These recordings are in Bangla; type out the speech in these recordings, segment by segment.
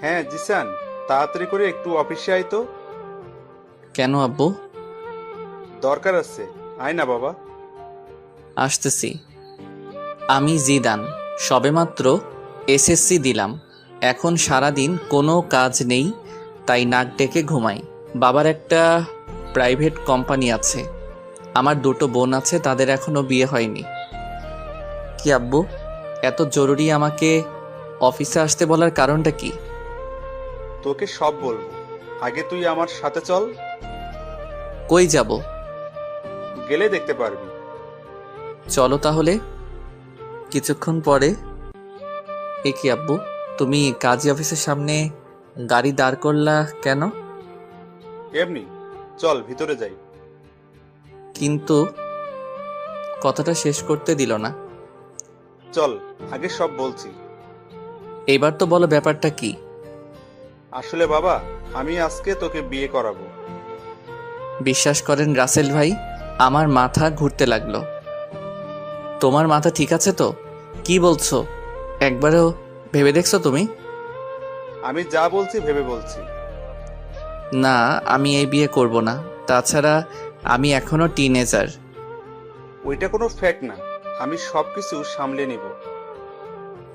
হ্যাঁ জিসান, তাড়াতাড়ি করে একটু অফিসে আয় তো। কেন আব্বু? দরকার আছে, আয় না বাবা। আসতেছি। আমি জিদান, সবেমাত্র এসএসসি দিলাম। এখন সারাদিন কোনো কাজ নেই, তাই নাক ডেকে ঘুমাই। বাবার একটা প্রাইভেট কোম্পানি আছে। আমার দুটো বোন আছে, তাদের এখনো বিয়ে হয়নি। কি আব্বু, এত জরুরি আমাকে অফিসে আসতে বলার কারণটা কি? তোকে সব বলবো, আগে তুই আমার সাথে চল। কই যাব? গেলে দেখতে পারবি। চলো তাহলে। কিছুক্ষণ পরে। এ কি আব্বু, তুমি কাজী অফিসের সামনে গাড়ি দাঁড় করলা কেন? এমনি, চল ভিতরে যাই। কিন্তু কথাটা শেষ করতে দিল না। চল, আগে সব বলছি। এবার তো বলো ব্যাপারটা কি? আসলে বাবা, আমি আজকে তোকে বিয়ে করাবো। বিশ্বাস করেন রাসেল ভাই, আমার মাথা ঘুরতে লাগলো। তোমার মাথা ঠিক আছে তো? কি বলছো? একবারও ভেবে দেখছো তুমি? আমি যা বলছি ভেবে বলছি। না, আমি এই বিয়ে করব না। তাছাড়া আমি এখনো টিনেজার। ওইটা কোনো ফ্যাক্ট না, আমি সবকিছু সামলে নিব।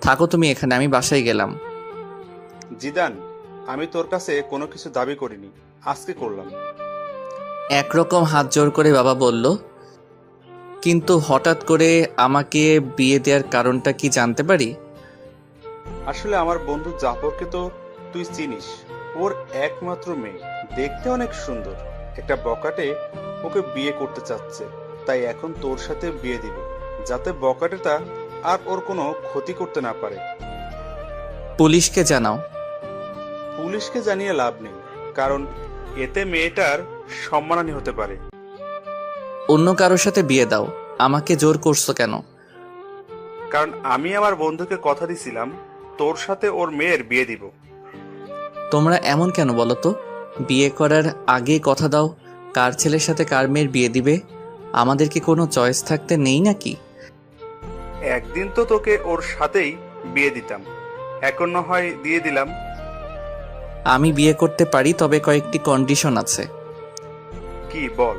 থাকো তুমি এখানে, আমি বাসায় গেলাম। জিদান, আমি তোর কাছে কোনো কিছু দাবি করিনি, আজকে করলাম। একরকম হাত জোর করে বাবা বলল। কিন্তু হঠাৎ করে আমাকে বিয়ে দেওয়ার কারণটা কি জানতে পারি? আসলে আমার বন্ধু জাফরকে তো তুই চিনিস। ওর একমাত্র মেয়ে, দেখতে অনেক সুন্দর। একটা বকাটে ওকে বিয়ে করতে চাচ্ছে, তাই এখন তোর সাথে বিয়ে দিব, যাতে বকাটেটা আর ওর কোনো ক্ষতি করতে না পারে। পুলিশকে জানাও। পুলিশকে জানিয়ে লাভ নেই, কারণ এতে মেয়েটার সম্মানহানি হতে পারে। অন্য কারোর সাথে বিয়ে দাও, আমাকে জোর করছো কেন? কারণ আমি আমার বন্ধুকে কথা দিছিলাম তোর সাথে ওর মেয়ের বিয়ে দিব। তোমরা এমন কেন বলো তো? বিয়ে করার আগেই কথা দাও কার ছেলের সাথে কার মেয়ের বিয়ে দিবে। আমাদের কি কোনো চয়েস থাকতে নেই নাকি? একদিন তো তোকে ওর সাথেই বিয়ে দিতাম, এখন না হয় দিয়ে দিলাম। আমি বিয়ে করতে পারি, তবে কয়েকটি কন্ডিশন আছে। কি বল?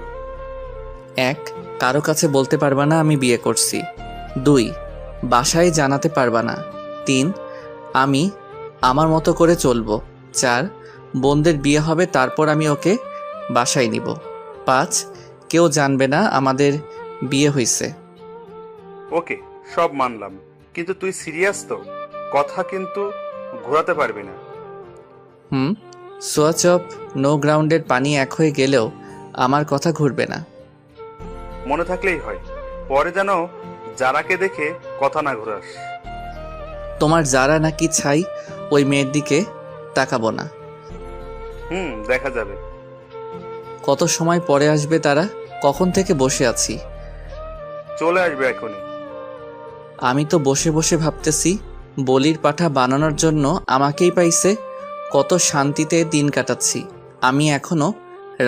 1, কারো কাছে বলতে পারবা না আমি বিয়ে করছি। 2, বাসায় জানাতে পারবা না। 3, আমি আমার মতো করে চলবো। 4, বোনদের বিয়ে হবে, তারপর আমি ওকে বাসায় নিব। 5, কেউ জানবে না আমাদের বিয়ে হয়েছে। ওকে, সব মানলাম, কিন্তু তুই সিরিয়াস তো? কথা কিন্তু ঘোরাতে পারবি না। হুম, সোয়াচ অফ নো গ্রাউন্ডের পানি এক হয়ে গেলেও আমার কথা ঘুরবে না। মনে থাকলেই হয়, পরে যেন যারাকে দেখে কথা না ঘোরাস। তোমার যারা নাকি ছাই, ওই মেয়ের দিকে তাকাবো না। দেখা যাবে। কত সময় পরে আসবে তারা? কখন থেকে বসে আছি। চলে আসবে এখনই। আমি তো বসে বসে ভাবতেছি, বলির পাঠা বানানোর জন্য আমাকেই পাইছে। কত শান্তিতে দিন কাটাচ্ছি। আমি এখনো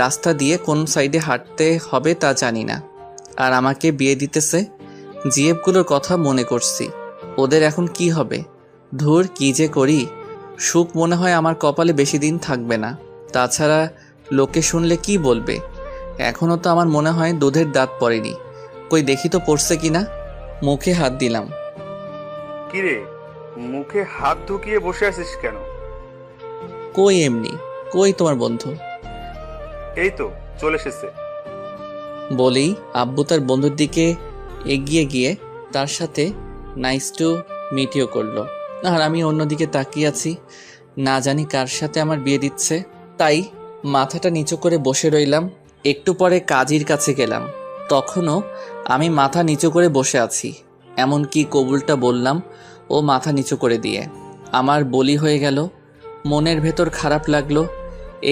রাস্তা দিয়ে কোন সাইডে হাঁটতে হবে তা জানি না, আর আমাকে বিয়ে দিতেছে। জিএফগুলোর কথা মনে করছি, ওদের এখন কি হবে। ধুর, কি যে করি। সুখ মনে হয় আমার কপালে বেশি দিন থাকবে না। তাছাড়া লোকে শুনলে কি বলবে। এখনও তো আমার মনে হয় দুধের দাঁত পড়েনি। কই দেখি তো পড়ছে কিনা। মুখে হাত দিলাম। কিরে, মুখে হাত ঢুকিয়ে বসে আছিস কেন? কই এমনি। কই তোমার বন্ধু? এই তো চলে এসেছে। বলেই আব্বু তার বন্ধুর দিকে এগিয়ে গিয়ে তার সাথে নাইস টু মিট ইউ করলো। আর আমি অন্যদিকে তাকিয়ে আছি, না জানি কার সাথে আমার বিয়ে দিচ্ছে। তাই মাথাটা নিচু করে বসে রইলাম। একটু পরে কাজীর কাছে গেলাম, তখনও আমি মাথা নিচু করে বসে আছি। এমনকি কবুলটা বললাম ও মাথা নিচু করে দিয়ে। আমার বলি হয়ে গেল। মনের ভেতর খারাপ লাগলো।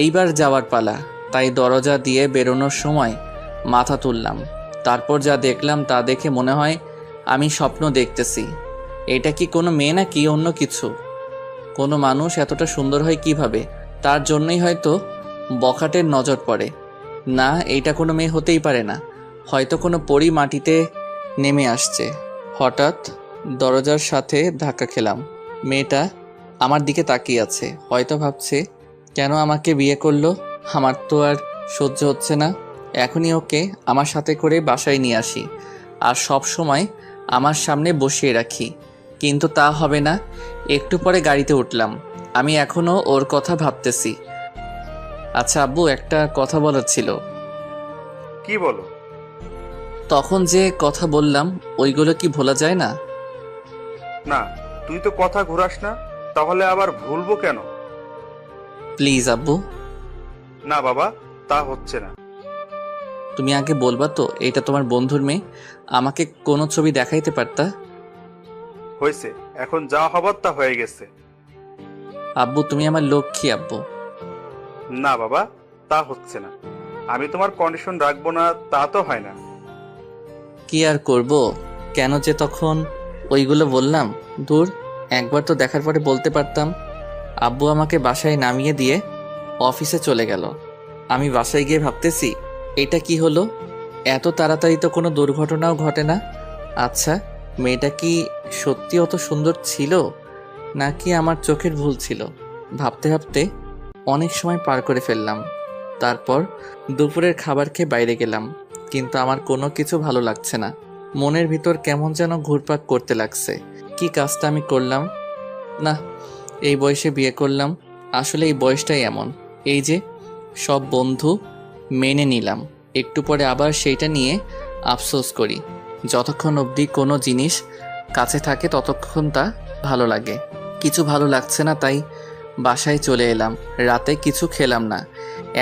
এইবার যাওয়ার পালা, তাই দরজা দিয়ে বেরোনোর সময় মাথা তুললাম। তারপর যা দেখলাম তা দেখে মনে হয় আমি স্বপ্ন দেখতেছি। এটা কি কোনো মেয়ে নাকি অন্য কিছু? কোনো মানুষ এতটা সুন্দর হয় কিভাবে? তার জন্যই হয়তো বখাটের নজর পড়ে। না, এইটা কোনো মেয়ে হতেই পারে না। হয়তো কোনো পরী মাটিতে নেমে আসছে। হঠাৎ দরজার সাথে ধাক্কা খেলাম। মেয়েটা আমার দিকে তাকিয়ে আছে, হয়তো ভাবছে কেন আমাকে বিয়ে করলো। আমার তো আর সহ্য হচ্ছে না। এখনই ওকে আমার সাথে করে বাসায় নিয়ে আসি আর সব সময় আমার সামনে বসিয়ে রাখি, কিন্তু তা হবে না। একটু পরে গাড়িতে উঠলাম। আমি এখনো ওর কথা ভাবতেছি। আচ্ছা আব্বু, একটা কথা বলার ছিল। কি বলো? তখন যে কথা বললাম ওইগুলো কি ভোলা যায় না? না, তুই তো কথা ঘুরাস না, তাহলে আবার ভুলবো কেন? প্লিজ আব্বু। না বাবা, তা হচ্ছে না। তুমি আগে বলবা তো এটা তোমার বন্ধুর মেয়ে, আমাকে কোনো ছবি দেখাইতে পারতা? হয়েছে, এখন যা হবার তা হয়ে গেছে। আব্বু তুমি আমার লক্ষ্মী আব্বু। না বাবা, তা হচ্ছে না। আমি তোমার কন্ডিশন রাখবো না তা তো হয় না। কি আর করব, কেন যে তখন ওইগুলো বললাম। দূর, একবার তো দেখার পরে বলতে পারতাম। আব্বু আমাকে বাসায় নামিয়ে দিয়ে অফিসে চলে গেল। আমি বাসায় গিয়ে ভাবতেছি এটা কি হলো, এত তাড়াতাড়ি তো কোনো দুর্ঘটনাও ঘটে না। আচ্ছা, মেয়েটা কি সত্যি অত সুন্দর ছিল নাকি আমার চোখের ভুল ছিল? ভাবতে ভাবতে অনেক সময় পার করে ফেললাম। তারপর দুপুরের খাবার খেয়ে বাইরে গেলাম, কিন্তু আমার কোনো কিছু ভালো লাগছে না। মনের ভিতর কেমন যেন ঘুরপাক করতে লাগছে। কি কাজটা আমি করলাম? না, এই বয়সে বিয়ে করলাম। আসলে এই বয়সটাই এমন। এই যে সব বন্ধু মেনে নিলাম, একটু পরে আবার সেইটা নিয়ে আফসোস করি। যতক্ষণ অবধি কোনো জিনিস কাছে থাকে ততক্ষণ তা ভালো লাগে। কিছু ভালো লাগছে না, তাই বাসায় চলে এলাম। রাতে কিছু খেলাম না।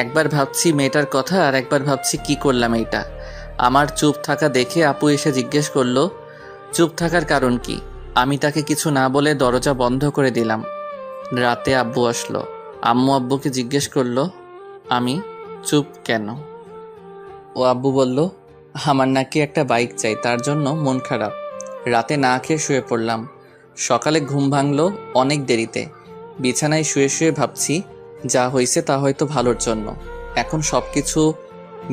একবার ভাবছি মেয়েটার কথা আর একবার ভাবছি কি করলাম এইটা। আমার চুপ থাকা দেখে আপু এসে জিজ্ঞেস করলো চুপ থাকার কারণ কি। আমি তাকে কিছু না বলে দরজা বন্ধ করে দিলাম। রাতে আব্বু আসলো। আম্মু আব্বুকে জিজ্ঞেস করলো আমি চুপ কেন। ও আব্বু বলল আমার নাকি একটা বাইক চাই, তার জন্য মন খারাপ। রাতে না খেয়ে শুয়ে পড়লাম। সকালে ঘুম ভাঙলো অনেক দেরিতে। বিছানায় শুয়ে শুয়ে ভাবছি যা হয়েছে তা হয়তো ভালোর জন্য। এখন সব কিছু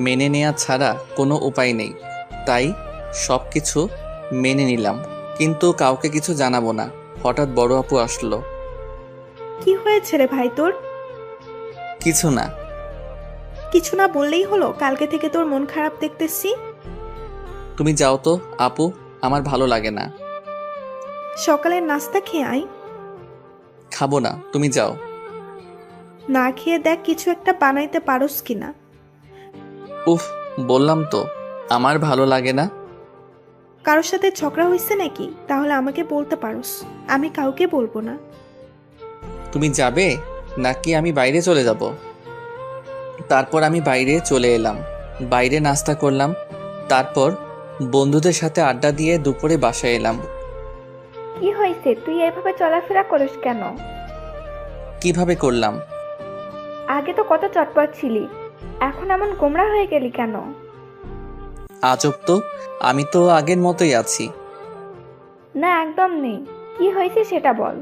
মেনে নেওয়া ছাড়া কোনো উপায় নেই, তাই সব কিছু মেনে নিলাম, কিন্তু কাউকে কিছু জানাবো না। হঠাৎ বড় আপু আসলো। কি হয়েছে রে ভাই তোর? কিছু না। কিছু না বললেই হলো? কালকে থেকে তোর মন খারাপ দেখতেছি। তুমি যাও তো আপু, আমার ভালো লাগে না। সকালের নাস্তা খেয়ে আয়। খাবো না, তুমি যাও। না খেয়ে দেখ কিছু একটা বানাইতে পারোস কিনা। উফ, বললাম তো আমার ভালো লাগে না। কারোর সাথে ঝগড়া হয়েছে নাকি? তাহলে আমাকে বলতে পারোস, আমি কাউকে বলবো না। তুমি যাবে নাকি আমি বাইরে চলে যাব? তারপর আমি বাইরে চলে এলাম। বাইরে নাস্তা করলাম, তারপর বন্ধুদের সাথে আড্ডা দিয়ে দুপুরে বাসায় এলাম। কি হয়েছে? তুই এভাবে চলাফেরা করিস কেন? কিভাবে করলাম? আগে তো কত চটপট ছিলি, এখন এমন গোমড়া হয়ে গেলি কেন? আজব তো, আমি তো আগের মতোই আছি। না, একদম নেই। কি হয়েছে সেটা বল।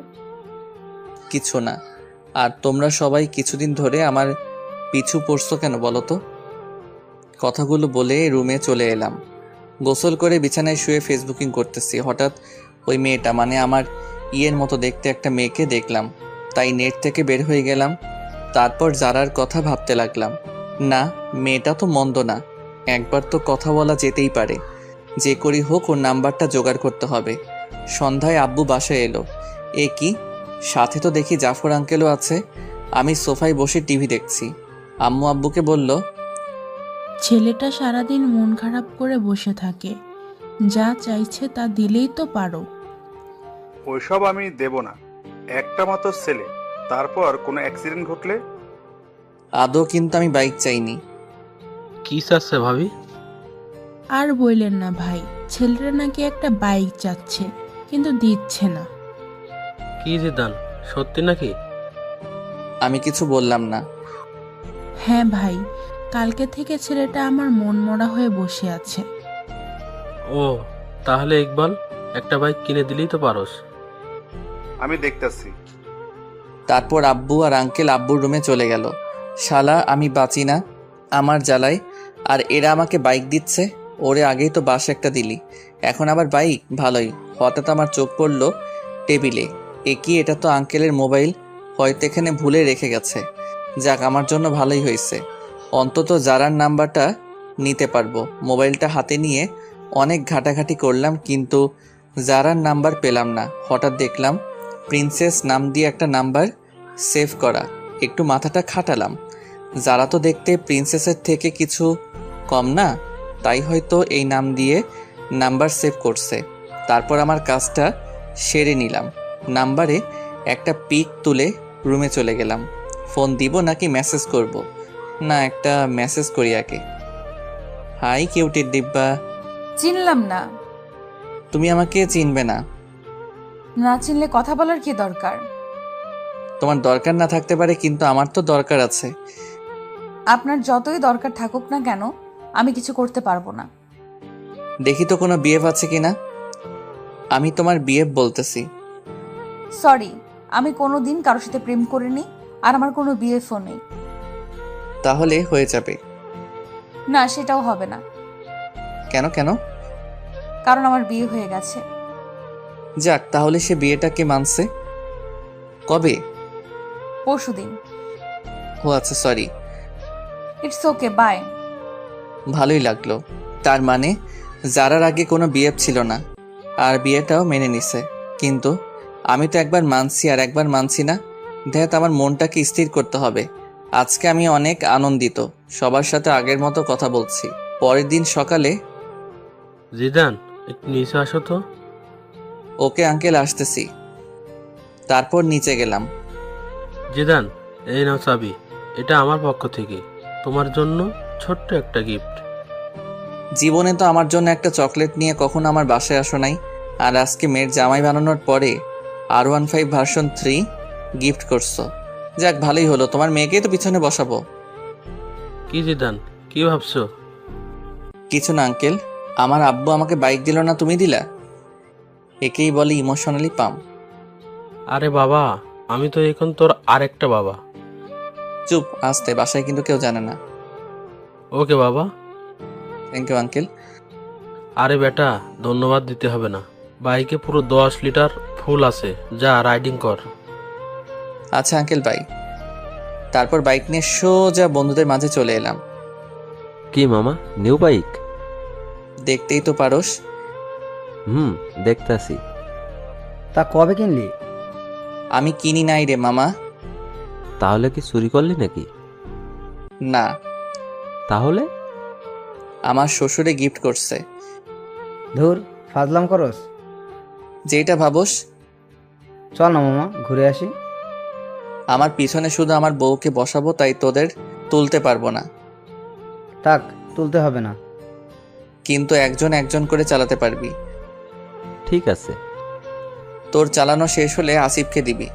কিছু না। আর তোমরা সবাই কিছুদিন ধরে আমার পিছু পড়ছো কেন বলো তো? কথাগুলো বলে রুমে চলে এলাম। গোসল করে বিছানায় শুয়ে ফেসবুকিং করতেছি। হঠাৎ ওই মেয়েটা, মানে আমার ইয়ের মতো দেখতে একটা মেয়েকে দেখলাম, তাই নেট থেকে বের হয়ে গেলাম। তারপর জারার কথা ভাবতে লাগলাম। না, মেয়েটা তো মন্দ না, একবার তো কথা বলা যেতেই পারে। যে করি হোক ওর নাম্বারটা জোগাড় করতে হবে। সন্ধ্যায় আব্বু বাসায় এলো। এ কি, সাথে তো দেখি জাফর আঙ্কেলও আছে। আমি সোফায় বসে টিভি দেখছি। আম্মু আব্বুকে বলল, ছেলেটা সারাদিন মন খারাপ করে বসে থাকে, যা চাইছে তা দিলেই তো পারো। ওইসব আমি দেব না। একটা মাত্র ছেলে, তারপর কোনো অ্যাক্সিডেন্ট ঘটলে? আদৌ কিন্তু আমি বাইক চাইনি। কি চাচ্ছে ভাবি? আর বললেন না ভাই, ছেলেটা নাকি একটা বাইক চাচ্ছে কিন্তু দিচ্ছে না। কি জিদান, সত্যি নাকি? আমি কিছু বললাম না। হ্যাঁ ভাই, কালকে থেকে ছেলেটা আমার মন মরা হয়ে বসে আছে। ও, তাহলে ইকবাল একটা বাইক কিনে দিলেই তো পারোস। আমি দেখতাছি। তারপর আব্বু আর আঙ্কেল আব্বুর রুমে চলে গেল। শালা আমি বাঁচি না আমার জ্বালায়, আর এরা আমাকে বাইক দিচ্ছে। ওরে আগেই তো বাস একটা দিলি, এখন আবার বাইক? ভালোই। হঠাৎ আমার চোখ পড়ল টেবিলে। এটা তো আঙ্কেলের মোবাইল, হয়তো এখানে ভুলে রেখে গেছে। যাক, আমার জন্য ভালোই হয়েছে, অন্তত জারার নাম্বারটা নিতে পারবো। মোবাইলটা হাতে নিয়ে অনেক ঘাটাঘাটি করলাম, কিন্তু জারার নাম্বার পেলাম না। হঠাৎ দেখলাম প্রিন্সেস নাম দিয়ে একটা নাম্বার সেভ করা। একটু মাথাটা খাটালাম, যারা তো দেখতে প্রিন্সেসের থেকে কিছু কম না, তাই হয়তো এই নাম দিয়ে নাম্বার সেভ করছে। তারপর আমার কাজটা সেরে নিলাম। নাম্বারে একটা পিক তুলে রুমে চলে গেলাম। ফোন দিব নাকি মেসেজ করব? না, একটা মেসেজ করি আগে। হাই কিউটির ডিব্বা। চিনলাম না। তুমি আমাকে চিনবে না। না চিনলে কথা বলার কি দরকার? তোমার দরকার না থাকতে পারে, কিন্তু আমার তো দরকার আছে। আপনার যতই দরকার থাকুক না কেন, আমি কিছু করতে পারবো না। দেখি তো কোনো বিএফ আছে কিনা। আমি তোমার বিএফ বলতেছি। সরি, আমি কোনোদিন কারোর সাথে প্রেম করিনি, আর আমার কোনো বিএফও নেই। তাহলে হয়ে যাবে। না, সেটাও হবে না, কেন কেন? কারণ আমার বিয়ে হয়ে গেছে। যাক, তাহলে সে বিয়েটাকে মানছে। কবে? পরশুদিন। ও আচ্ছা, সরি। It's okay, by. ভালোই লাগলো। তার মানে যারার আগে কোনো বিএফ ছিল না, আর বিয়েটাও মেনে নিছে। কিন্তু আমি তো একবার মানছি আর একবার মানছি না। দেখ, আমার মনটাকে স্থির করতে হবে। আজকে আমি অনেক আনন্দিত, সবার সাথে আগের মতো কথা বলছি। পরের দিন সকালে। জিদান, একটু নিচে আসো তো। ওকে আঙ্কেল, আসতেছি। তারপর নিচে গেলাম। জিদান, এই নাও চাবি, এটা আমার পক্ষ থেকে তোমার জন্য ছোট্ট একটা গিফট। জীবনে তো আমার জন্য একটা চকলেট নিয়ে কখনো আমার বাসায় আসো নাই, আর আজকে মেয়ের জামাই বানানোর পরে R15 ভার্সন 3 গিফট করছো। যাক, ভালোই হলো, তোমার মেয়েকেই তো পিছনে বসাবো। কি জিদান, কি ভাবছো? কিছু না আঙ্কেল, আমার আব্বু আমাকে বাইক দিল না, তুমি দিলা। একেই বলে ইমোশনালি পাম। আরে বাবা, আমি তো এখন তোর আরেকটা বাবা। চুপ, আসতে, বাসায় কিন্তু কেউ জানে না। ওকে বাবা। Thank you uncle. আরে বেটা, ধন্যবাদ দিতে হবে না। বাইকে পুরো 10 লিটার ফুল আছে, যা রাইডিং কর। আচ্ছা আঙ্কেল, বাই। তারপর বাইক নিয়ে সোজা বন্ধুদের মাঝে চলে এলাম। কি মামা, নিউ বাইক? দেখতেই তো পারোস। দেখতাছি। তা কবে কিনলি? আমি কিনি নাই রে মামা। তাহলে কি চুরি করলি নাকি? না, তাহলে? আমার শ্বশুরে গিফট করছে। ধুর, ফাজলাম করস। যেটা ভাবোস। চল না মামা, ঘুরে আসি। আমার পিছনে শুধু আমার বউকে বসাবো, তাই তোদের তুলতে পারবো না। থাক, তুলতে হবে না। কিন্তু একজন একজন করে চালাতে পারবি। ঠিক আছে। তোর চালানো শেষ হলে আসিফকে দিবি,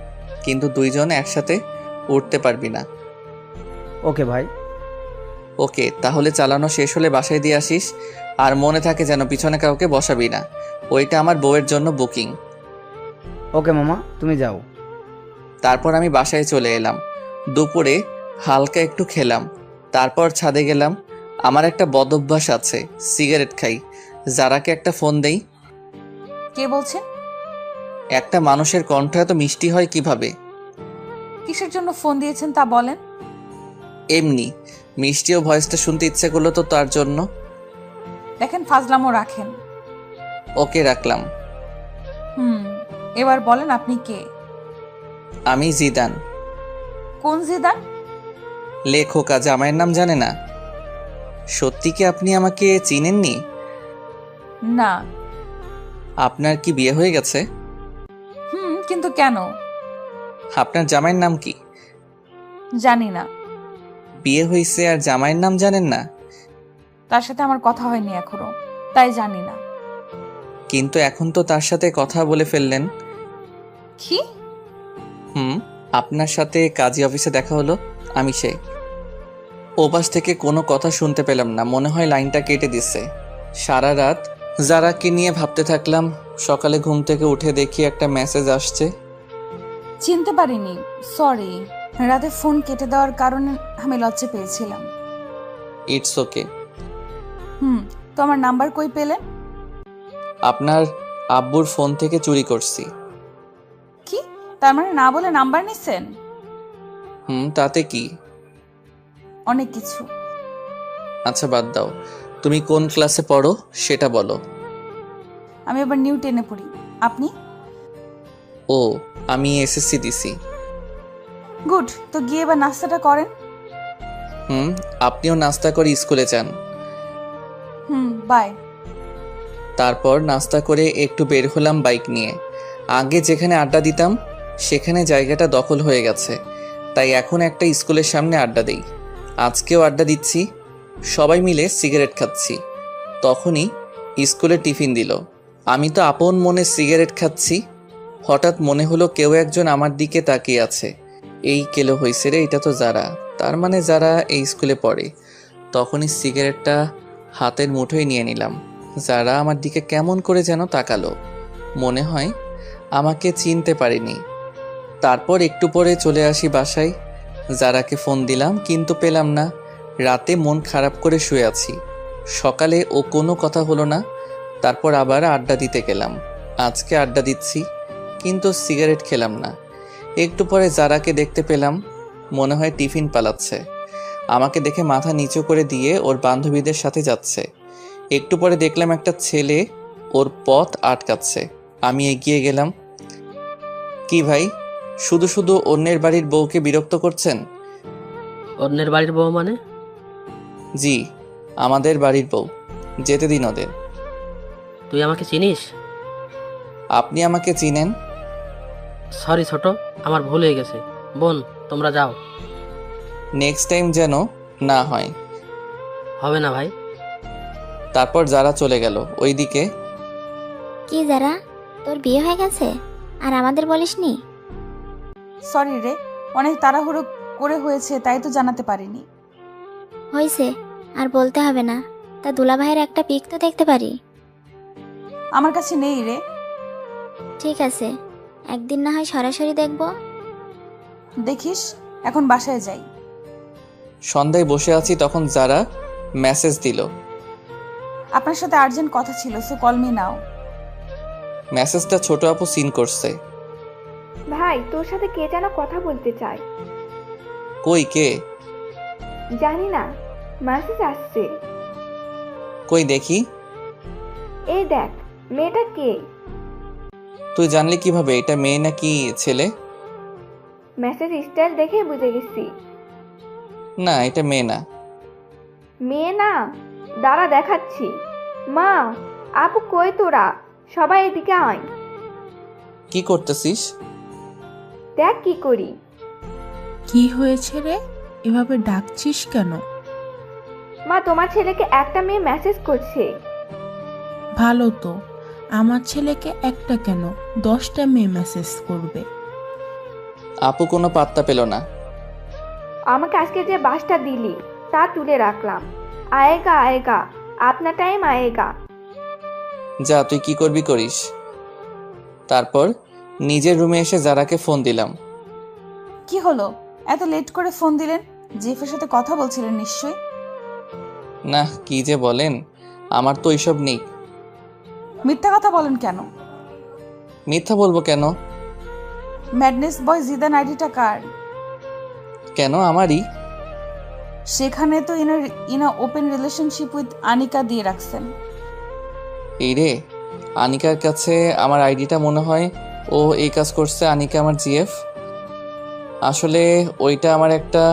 কিন্তু দুইজন একসাথে উঠতে পারবি না। ওকে ভাই। ওকে, তাহলে চালানো শেষ হলে বাসায় দিয়ে আসিস। আর মনে থাকে যেন পিছনে কাউকে বসাবি না, ওইটা আমার বউয়ের জন্য বুকিং। ওকে মামা, তুমি যাও। তারপর আমি বাসায় চলে এলাম। দুপুরে হালকা একটু খেলাম, তারপর ছাদে গেলাম। আমার একটা বদ অভ্যাস আছে, সিগারেট খাই। যারাকে একটা ফোন দেই। কে বলছেন? একটা মানুষের কণ্ঠ এত মিষ্টি হয় কিভাবে? কিসের জন্য ফোন দিয়েছেন তা বলেন। এমনি মিষ্টিও ভয়েসটা শুনতে ইচ্ছে করলো তো, তার জন্য। দেখেন, ফাজলামো রাখেন। ওকে, রাখলাম। এবার বলেন আপনি কে? আমি জিদান। কোন জিদান? লেখক, জামাইয়ের নাম জানে না? সত্যি কি আপনি আমাকে চিনেননি? না। আপনার কি বিয়ে হয়ে গেছে? কিন্তু কেন? আপনার জামাইয়ের নাম কি? জানি না। বিয়ে হয়েছে আর জামাইয়ের নাম জানেন না? তার সাথে আমার কথা হয়নি এখনো, তাই জানি না। কিন্তু এখন তো তার সাথে কথা বলে ফেললেন। কি? আপনার সাথে কাজী অফিসে দেখা হলো, আমি সে। ওপাশ থেকে কোনো কথা শুনতে পেলাম না, মনে হয় লাইনটা কেটে দিছে। সারা রাত যারাকে নিয়ে ভাবতে থাকলাম। সকালে ঘুম থেকে উঠে দেখি একটা মেসেজ আসছে। চিনতে পারিনি, সরি। রাতে ফোন কেটে দেওয়ার কারণে আমি লজ্জা পেয়েছিলাম। It's okay. তো আমার নাম্বার কই পেলেন? আপনার আব্বুর ফোন থেকে চুরি করছি। কি? তার মানে না বলে নাম্বার নিছেন? তাতে কি? অনেক কিছু। আচ্ছা বাদ দাও, তুমি কোন ক্লাসে পড়ো সেটা বলো। আমি এবার নিউ 10-এ পড়ি। আপনি? ও, আমি এসএসসি দিছি। গুড, তো গিয়ে এবার নাস্তাটা করেন। আপনিও নাস্তা করে স্কুলে যান। বাই। তারপর নাস্তা করে একটু বের হলাম বাইক নিয়ে। আগে যেখানে আড্ডা দিতাম সেখানে জায়গাটা দখল হয়ে গেছে, তাই এখন একটা স্কুলের সামনে আড্ডা দেই। আজকেও আড্ডা দিচ্ছি, সবাই মিলে সিগারেট খাচ্ছি। তখনই স্কুলে টিফিন দিল। আমি তো আপন মনে সিগারেট খাচ্ছি, হঠাৎ মনে হলো কেউ একজন আমার দিকে তাকিয়ে আছে। এই কেলো হয়েছে রে, এটা তো যারা, তার মানে যারা এই স্কুলে পড়ে। তখনই সিগারেটটা হাতের মুঠোয় নিয়ে নিলাম। যারা আমার দিকে কেমন করে যেন তাকালো, মনে হয় আমাকে চিনতে পারেনি। তারপর একটু পরে চলে আসি বাসায়। যারাকে ফোন দিলাম কিন্তু পেলাম না। রাতে মন খারাপ করে শুয়ে আছি। সকালে ও কোনো কথা হলো না। তারপর আবার আড্ডা দিতে গেলাম। আজকে আড্ডা দিচ্ছি কিন্তু সিগারেট খেলাম না। একটু পরে যারাকে দেখতে পেলাম, মনে হয় টিফিন পালাচ্ছে। আমাকে দেখে মাথা নিচু করে দিয়ে ওর বান্ধবীদের সাথে যাচ্ছে। একটু পরে দেখলাম একটা ছেলে ওর পথ আটকাচ্ছে। আমি এগিয়ে গেলাম। কি ভাই, শুধু শুধু অন্যের বাড়ির বউকে বিরক্ত করছেন? অন্যের বাড়ির বউ মানে? জি, আমাদের বাড়ির বউ, যেতে দিন ওদের। তুই আমাকে চিনিস? আপনি আমাকে চিনেন? সরি ছোট, আমার ভুল হয়ে গেছে। বোন, তোমরা যাও। নেক্সট টাইম যেন না হয়। হবে না ভাই। তারপর যারা চলে গেল ওইদিকে। কি যারা, তোর বিয়ে হয়ে গেছে আর আমাদের বলিসনি? সরি রে, অনেক তাড়াহুড়ো করে হয়েছে, তাই তো জানাতে পারিনি। হয়েছে, আর বলতে হবে না। তা দুলাভাইয়ের একটা পিক তো দেখতে পারি? আমার কাছে নেই রে। ঠিক আছে, একদিন না হয় সরাসরি দেখব। দেখিস, এখন বাসায় যাই। সন্ধ্যায় বসে আছি, তখন যারা মেসেজ দিল। আপনার সাথে আর্জেন্ট কথা ছিল, সো কল মি নাও। মেসেজটা ছোট আপু সিন করছে। ভাই, তোর সাথে কে যেন কথা বলতে চায়। কই কে? জানি না, মেসেজ আসছে। কই দেখি। এই দেখ, মেয়েটা কে? তুই জানলি কিভাবে এটা মেয়ে নাকি ছেলে? মেসেজ স্টাইল দেখে বুঝে গেছি। না, এটা মেয়ে না। মেয়ে না? দাঁড়া দেখাচ্ছি। মা, আপু কই তোরা? সবাই এদিকে আয়। কি করতেছিস? দেখ কি করি। কি হয়েছে রে, এভাবে ডাকছিস কেন? মা, তোমার ছেলেকে একটা মেয়ে মেসেজ করছে। ভালো তো, আমার ছেলেকে একটা কেন 10টা মেয়ে মেসেজ করবে। আপু কোনো পাত্তা পেল না। আমাকে আজকে যে বাসটা দিলি তা তুলে রাখলাম। আয়েগা আয়েগা, আপনা টাইম আয়েগা। যা, তুই কি করবি করিস। তারপর নিজের রুমে এসে যারাকে ফোন দিলাম। কি হলো, এত লেট করে ফোন দিলেন? জেফের সাথে কথা বলছিলেন নিশ্চয়ই। না, কি যে বলেন, আমার তো এইসব নেই। মিথ্যা কথা বলেন কেন? মিথ্যা বলবো কেন? ম্যাডনেস বয় জিদান আইডিটা কার? কেন আমারই? সেখানে তো ইনা ওপেন রিলেশনশিপ উইথ আনিকা দিয়ে রাখছেন। এই রে, আনিকার কাছে আমার আইডিটা মনে হয় ও এই কাজ করছে। আনিকা আমার জিএফ। আসলে ওইটা আমার একটা।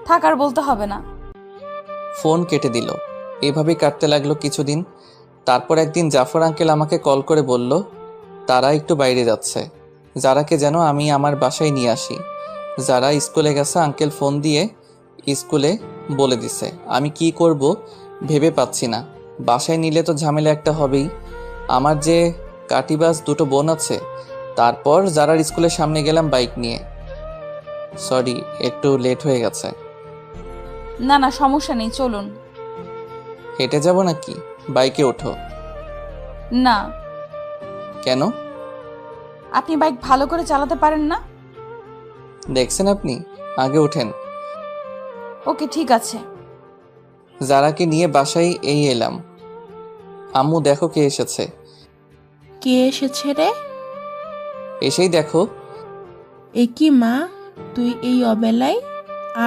থাক, আর বলতে হবে না। ফোন কেটে দিল। এভাবেই কাটতে লাগলো কিছুদিন। তারপর একদিন জাফর আঙ্কেল আমাকে কল করে বলল তারা একটু বাইরে যাচ্ছে, যারাকে যেন আমি আমার বাসায় নিয়ে আসি। যারা স্কুলে গেছে, আঙ্কেল ফোন দিয়ে স্কুলে বলে দিছে। আমি কি করব ভেবে পাচ্ছি না। বাসায় নিলে তো ঝামেলা একটা হবেই। আমার যে কাটিবাজ দুটো বোন আছে। তারপর যারার স্কুলের সামনে গেলাম বাইক নিয়ে। সরি, একটু লেট হয়ে গেছে। না না, সমস্যা নেই, চলুন। হেঁটে যাব নাকি? বাইকে ওঠো। না। কেন? আপনি বাইক ভালো করে চালাতে পারেন না? দেখছেন আপনি, আগে ওঠেন। ওকে, ঠিক আছে। যারাকে নিয়ে বাসায় এই এলাম। আম্মু দেখো কে এসেছে। কে এসেছে রে? এসেই দেখো এ কি মা, তুই এই অবেলায়?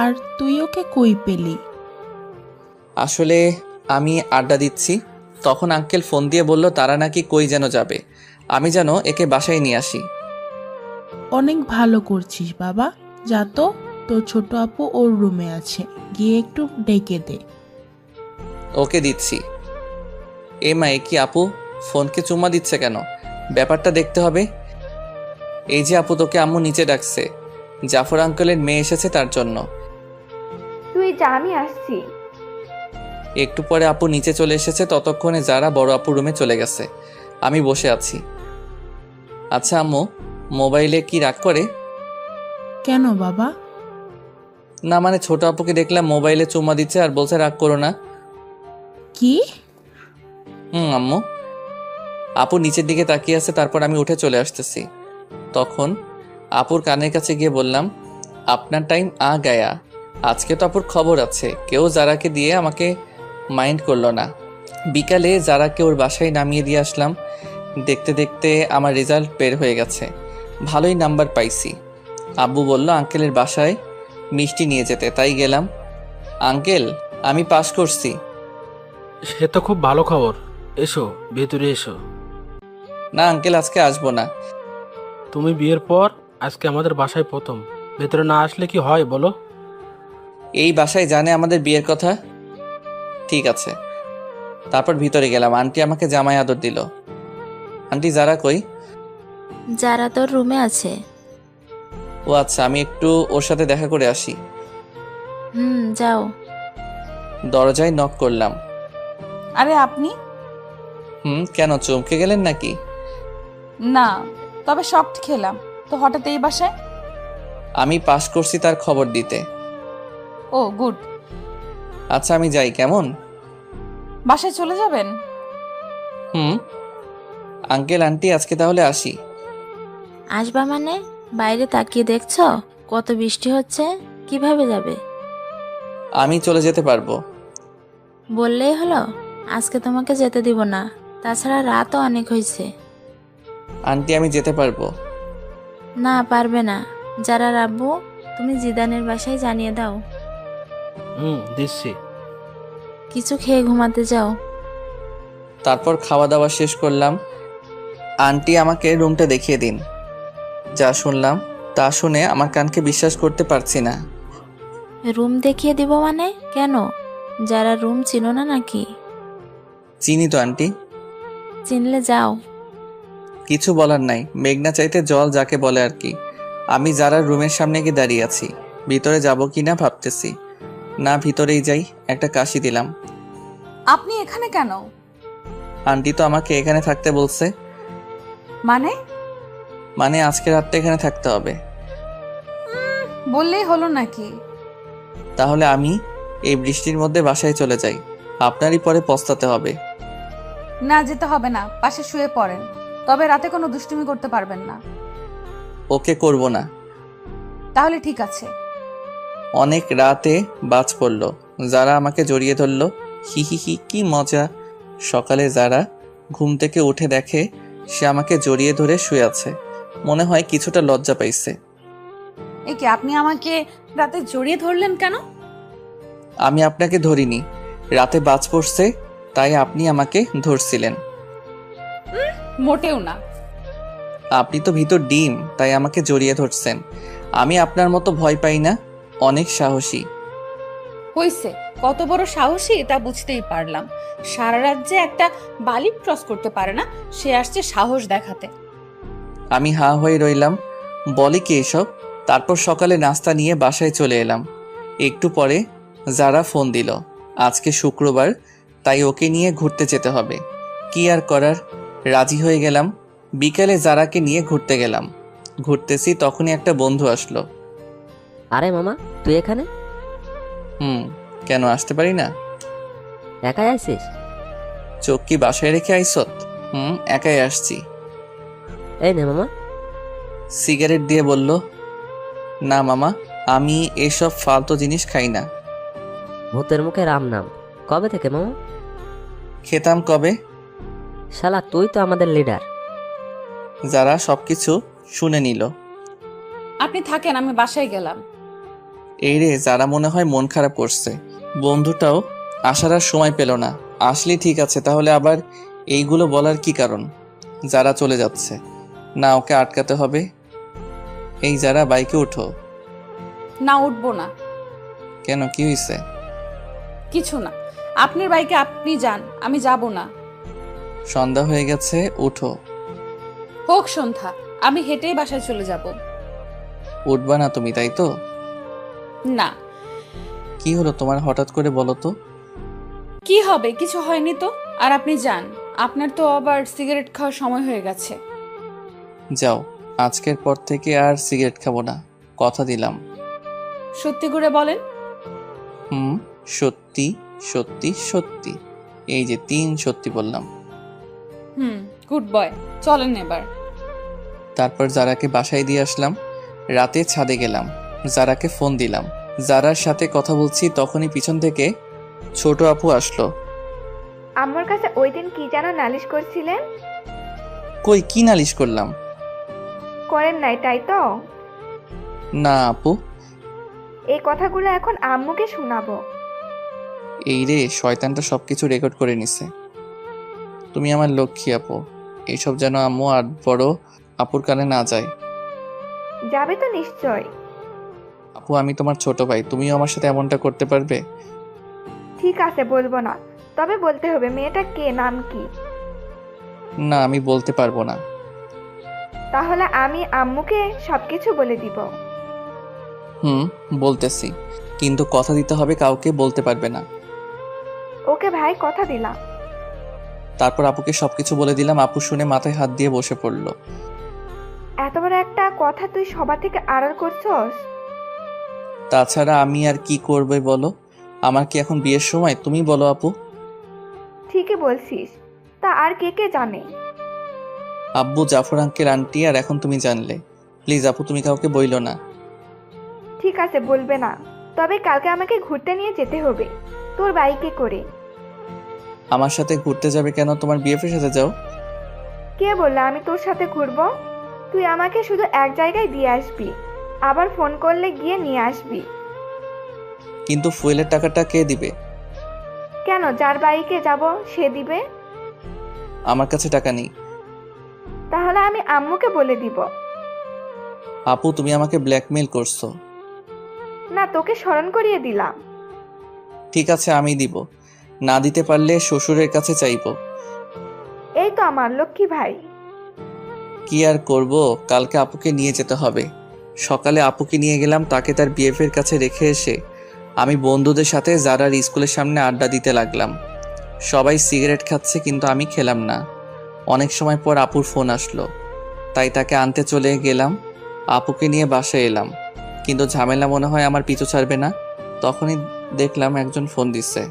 আর তুই ওকে কই পেলি? আসলে আমি আড্ডা দিচ্ছি, তখন আঙ্কেল ফোন দিয়ে বলল তারা নাকি কই যেন যাবে, আমি যেন একে বাসায় নিয়ে আসি। অনেক ভালো করছিস বাবা, যা তো, তোর ছোট আপু ওর রুমে আছে, গিয়ে একটু ডেকে দে। ওকে দিচ্ছি। এ মা, এ কি আপু ফোনকে চুম্মা দিচ্ছে কেন? ব্যাপারটা দেখতে হবে। এই যে আপু, তোকে আম্মু নিচে ডাকছে, জাফর আঙ্কেলের মেয়ে এসেছে তার জন্য। তুই যা, আমি আসছি। একটু পরে আপু নিচে চলে এসেছে, ততক্ষণে যারা বড় আপু রুমে চলে গেছে, আমি বসে আছি। আচ্ছা আম্মু, মোবাইলে কি রাগ করে? কেন বাবা? না মানে ছোট আপুকে দেখলাম মোবাইলে চুম্মা দিচ্ছে আর বলছে রাগ করো না। কি? আম্মু। আপু নিচের দিকে তাকিয়ে আছে, তারপর আমি উঠে চলে আসতেছি। তখন আপুর কানের কাছে গিয়ে বললাম, আপনার টাইম আ গায়া, আজকে তো আপুর খবর আছে। কেউ যারাকে দিয়ে আমাকে মাইন্ড করলো না। বিকালে যারাকে ওর বাসায় নামিয়ে দিয়ে আসলাম। দেখতে দেখতে আমার রেজাল্ট বের হয়ে গেছে, ভালোই নাম্বার পাইছি। আব্বু বলল আঙ্কেলের বাসায় মিষ্টি নিয়ে যেতে, তাই গেলাম। আঙ্কেল, আমি পাস করছি। সে তো খুব ভালো খবর। এসো, ভেতরে এসো। না আঙ্কেল, আজকে আসবো না। তুমি বিয়ের পর আজকে আমাদের বাসায় প্রথম, ভেতরে না আসলে কি হয় বলো? এই বাসায় জানে আমাদের বিয়ের কথা? ঠিক আছে। তারপর ভিতরে গেলাম। আন্টি আমাকে জামাই আদর দিল। আন্টি যারা কই? যারা তোর রুমে আছে। ও আচ্ছা, আমি একটু ওর সাথে দেখা করে আসি। যাও। দরজায় নক করলাম। আরে আপনি? কেন চমকে গেলেন নাকি? না, তবে শকড খেলাম তো হঠাৎ এই বাসায়। আমি পাস করছি তার খবর দিতে। ও গুড। আচ্ছা আমি যাই, কেমন? বাসায় চলে যাবেন? আঙ্কেল আন্টি, আজকে তাহলে আসি। আসবা মানে? বাইরে তাকিয়ে দেখছো কত বৃষ্টি হচ্ছে, কিভাবে যাবে? আমি চলে যেতে পারবো। বললেই হলো, আজকে তোমাকে যেতে দিব না। তাছাড়া রাতও অনেক হয়েছে। আন্টি আমি যেতে পারবো। না, পারবে না। যারা রাব্বু, তুমি জিদানের বাসায় জানিয়ে দাও। দিচ্ছি। কিছু খেয়ে ঘুমাতে যাও। তারপর খাওয়া দাওয়া শেষ করলাম। আন্টি আমাকে রুমটা দেখিয়ে দিন। যা শুনলাম তা শুনে আমার কানকে বিশ্বাস করতে পারছি না। রুম দেখিয়ে দিব মানে? কেন, যারা রুম চিনো না নাকি? চিনি তো আন্টি। চিনলে যাও। কিছু বলার নাই, মেঘনা চাইতে জল যাকে বলে আর কি। আমি যারা রুমের সামনে গিয়ে দাঁড়িয়ে আছি, ভিতরে যাব কিনা ভাবতেছি। না, ভিতরেই যাই। একটা কাশি দিলাম। আপনি এখানে কেন? আন্টি তো আমাকে এখানে থাকতে বলছে। মানে আজকে রাতটা এখানে থাকতে হবে। বললেই হলো নাকি? তাহলে আমি এই বৃষ্টির মধ্যে বাসায় চলে যাই, আপনারই পরে পস্তাতে হবে। না, যেতে হবে না, পাশে শুয়ে পড়েন। তবে রাতে কোনো দুষ্টুমি করতে পারবেন না। ওকে করব না। তাহলে ঠিক আছে। অনেক রাতে বাজ পড়ল, যারা আমাকে জড়িয়ে ধরল। হি হি হি, কি মজা। সকালে যারা ঘুম থেকে উঠে দেখে সে আমাকে জড়িয়ে ধরে শুয়ে আছে, মনে হয় কিছুটা লজ্জা পাইছে। এ কি, আপনি আমাকে রাতে জড়িয়ে ধরলেন কেন? আমি আপনাকে ধরিনি, রাতে বাজ পড়ছে তাই আপনি আমাকে ধরছিলেন। মোটেও না। আপনি তো ভিতর ডিম, তাই আমাকে জড়িয়ে ধরছেন। আমি আপনার মতো ভয় পাই না, অনেক সাহসী। হইছে, কত বড় সাহসী তা বুঝতেই পারলাম। সারা রাজ্যে একটা বালিক ক্রস করতে পারে না, সে আসছে সাহস দেখাতে। আমি হা হয়ে রইলাম, বলে কি এসব? তারপর সকালে নাস্তা নিয়ে বাসায় চলে এলাম। একটু পরে যারা ফোন দিল, আজকে শুক্রবার, তাই ওকে নিয়ে ঘুরতে যেতে হবে। কি আর করার, রাজি হয়ে গেলাম। বিকেলে যারাকে নিয়ে ঘুরতে গেলাম। ঘুরতেছি, তখনই একটা বন্ধু আসলো। আরে মামা, তুই এখানে? কেন আসতে পারি না? একাই আইছিস? চোখ কি বাসায় রেখে আইসত? একাই আসছি। এই নে মামা। সিগারেট দিয়ে বলল, না মামা, আমি এসব ফালতু জিনিস খাই না। ভূতের মুখে রাম নাম। কবে থেকে মামা? খেতাম কবে। শালা তুই তো আমাদের লিডার। যারা সবকিছু শুনে নিল। আপনি থাকেন, আমি বাসায় গেলাম। এই রে, যারা মনে হয় মন খারাপ করছে। বন্ধুটাও আসার আর সময় পেল না। আসলে ঠিক আছে, তাহলে আবার এইগুলো বলার কি কারণ? যারা চলে যাচ্ছে না, ওকে আটকাতে হবে। এই যারা, বাইকে ওঠো। না, উঠবো না। কেন, কি হয়েছে? কিছু না, আপনার বাইকে আপনি যান, আমি যাব না। সন্ধ্যা হয়ে গেছে, উঠো। হোক সন্ধ্যা, আমি হেঁটেই বাসায় চলে যাব। উঠবা না তুমি, তাই তো? না। কি হলো তোমার, হঠাৎ করে বলো তো? কি হবে, কিছু হয়নি তো। আর আপনি যান, আপনার তো আবার সিগারেট খাওয়ার সময় হয়ে গেছে। যাও, আজকের পর থেকে আর সিগারেট খাবো না, কথা দিলাম। সত্যি করে বলেন। সত্যি সত্যি সত্যি। এই যে 3 সত্যি বললাম। গুড বয়, চলেন এবার। তারপর যারাকে বাসায় দিয়ে আসলাম। রাতে ছাদে গেলাম, যারাকে ফোন দিলাম। যারার সাথে কথা বলছি তখনই পিছন থেকে ছোট আপু আসলো। আমার কাছে ওই দিন কি যেন নালিশ করছিলেন? কই, কি নালিশ করলাম? করেন নাই, তাই তো? না আপু। এই কথাগুলো এখন আম্মুকে শোনাবো। এই রে, শয়তানটা সবকিছু রেকর্ড করে নিছে। তুমি আমার লক্ষ্মী আপু, এইসব যেন আম্মু আর বড় আপুর কানে না যায়। যাবে তো নিশ্চয়। আপু, আমি তোমার ছোট ভাই, তুমিও আমার সাথে এমনটা করতে পারবে? ঠিক আছে, বলবো না, তবে বলতে হবে মেয়েটা কে, নাম কি? না, আমি বলতে পারবো না। তাহলে আমি আম্মুকে সবকিছু বলে দিব। বলতেছি, কিন্তু কথা দিতে হবে, কাউকে বলতে পারবে না। ওকে ভাই, কথা দিলাম। তারপর আপুকে সবকিছু বলে দিলাম। আপু শুনে মাথায় হাত দিয়ে বসে পড়লো। এত বড় একটা কথা তুই সবার থেকে আড়াল করছস? তাছাড়া আমি আর কি করবে বলো? আমার কি এখন বিয়ের সময়? তুমি বলো আপু। ঠিকই বলছিস, তা আর কে কে জানে? আব্বু, জাফর আঙ্কেল, আন্টি, আর এখন তুমি জানলে। প্লিজ আপু, তুমি কাউকে বইলো না। ঠিক আছে, বলবে না, তবে কালকে আমাকে ঘুরতে নিয়ে যেতে হবে, তোর বাইকে করে। আমার সাথে ঘুরতে যাবে কেন? তোমার বিএফের সাথে যাও। কে বললো আমি তোর সাথে ঘুরবো? তুই আমাকে শুধু এক জায়গায় দিয়ে আসবি, আবার ফোন করলে গিয়ে নিয়ে আসবি। কিন্তু ফুয়েলের টাকাটা কে দিবে? কেন, যার বাইকে যাব সে দিবে। আমার কাছে টাকা নেই। তাহলে আমি আম্মুকে বলে দিব। আপু, তুমি আমাকে ব্ল্যাকমেইল করছো। না, তোকে স্মরণ করিয়ে দিলাম। ঠিক আছে, আমি দিব। না দিতে পারলে শ্বশুরের কাছে চাইবো। এই তো আমার লক্ষ্মী ভাই। কি আর করব, কালকে আপুকে নিয়ে যেতে হবে। সকালে আপুকে নিয়ে গেলাম, তাকে তার বিএফের কাছে রেখে এসে আমি বন্ধুদের সাথে যারার স্কুলের সামনে আড্ডা দিতে লাগলাম। সবাই সিগারেট খাচ্ছে, কিন্তু আমি খেলাম না। অনেক সময় পর আপুর ফোন আসলো, তাই তাকে আনতে চলে গেলাম। আপুকে নিয়ে বাসায় এলাম, কিন্তু ঝামেলা মনে হয় আমার পিছু ছাড়বে না। তখনই দেখলাম একজন ফোন দিচ্ছে।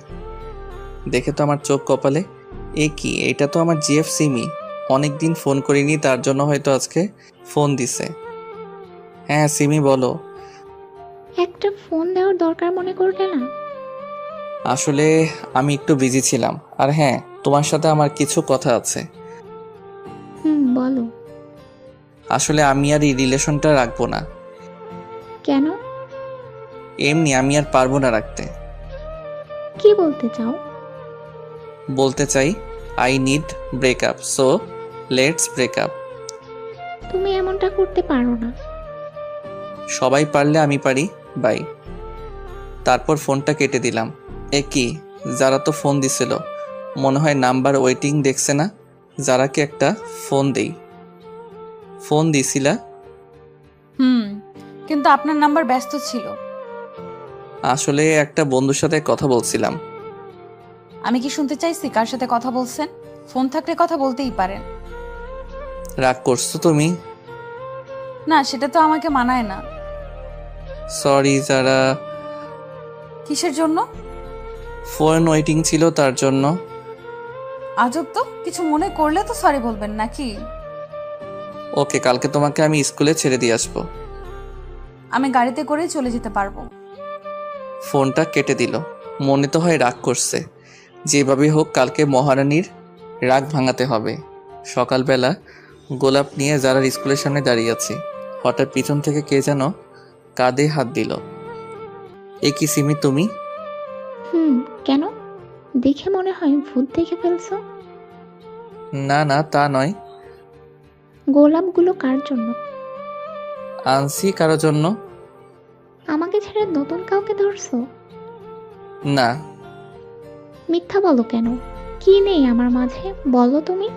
দেখে তো আমার চোখ কপালে। এ কি, এটা তো আমার জিএফ সিমি। অনেকদিন ফোন করিনি, তার জন্য হয়তো আজকে ফোন দিছে। হ্যাঁ সিমি, বলো। একটা ফোন দেওয়ার দরকার মনে করলে না? আসলে আমি একটু বিজি ছিলাম। আর হ্যাঁ, তোমার সাথে আমার কিছু কথা আছে। বলো। আসলে আমি আর এই রিলেশনটা রাখবো না। কেন? এমনি, আমি আর পারবো না রাখতে। কি বলতে চাও? বলতে চাই, I need breakup, so let's breakup. তুমি এমনটা করতে পারো না। সবাই পারলে আমি পারি। বাই। তারপর ফোনটা কেটে দিলাম। এ কি, যারা তো ফোন দিছিল, মনে হয় নাম্বার ওয়েটিং দেখছে না। যারাকে একটা ফোন দেই। ফোন দিছিলা? কিন্তু আপনার নাম্বার ব্যস্ত ছিল। আসলে একটা বন্ধুর সাথে কথা বলছিলাম। আমি কি শুনতে চাইছি কার সাথে কথা বলছেন? ফোন থাকলে কথা বলতেই পারেন। রাগ করছো তুমি? না, সেটা তো আমাকে মানায় না। সরি যারা। কিসের জন্য? ফোন ওয়েটিং ছিল, তার জন্য। আজব তো, কিছু মনে করলে তো সরি বলবেন নাকি? ওকে, কালকে তোমাকে আমি স্কুলে ছেড়ে দিয়ে আসবো। আমি গাড়িতে করেই চলে যেতে পারবো। ফোনটা কেটে দিল। মনে তো হয় রাগ করছে। যেভাবে হোক কালকে মহারানীর রাগ ভাঙাতে হবে। সকালবেলা গোলাপ নিয়ে যারার স্কুলের সামনে দাঁড়িয়ে আছি। হঠাৎ পিছন থেকে কে যেন কাঁধে হাত দিল। এ কি সিমি তুমি? কেন? দেখে মনে হয় ভূত দেখে ফেলছো। না না, তা নয়। গোলাপগুলো কার জন্য? আনছি কারোর জন্য। আমাকে ছেড়ে নতুন কাউকে ধরছো? না। মিথ্যা বলো কেন? কি নেই আমার মাঝে, বলো তুমি।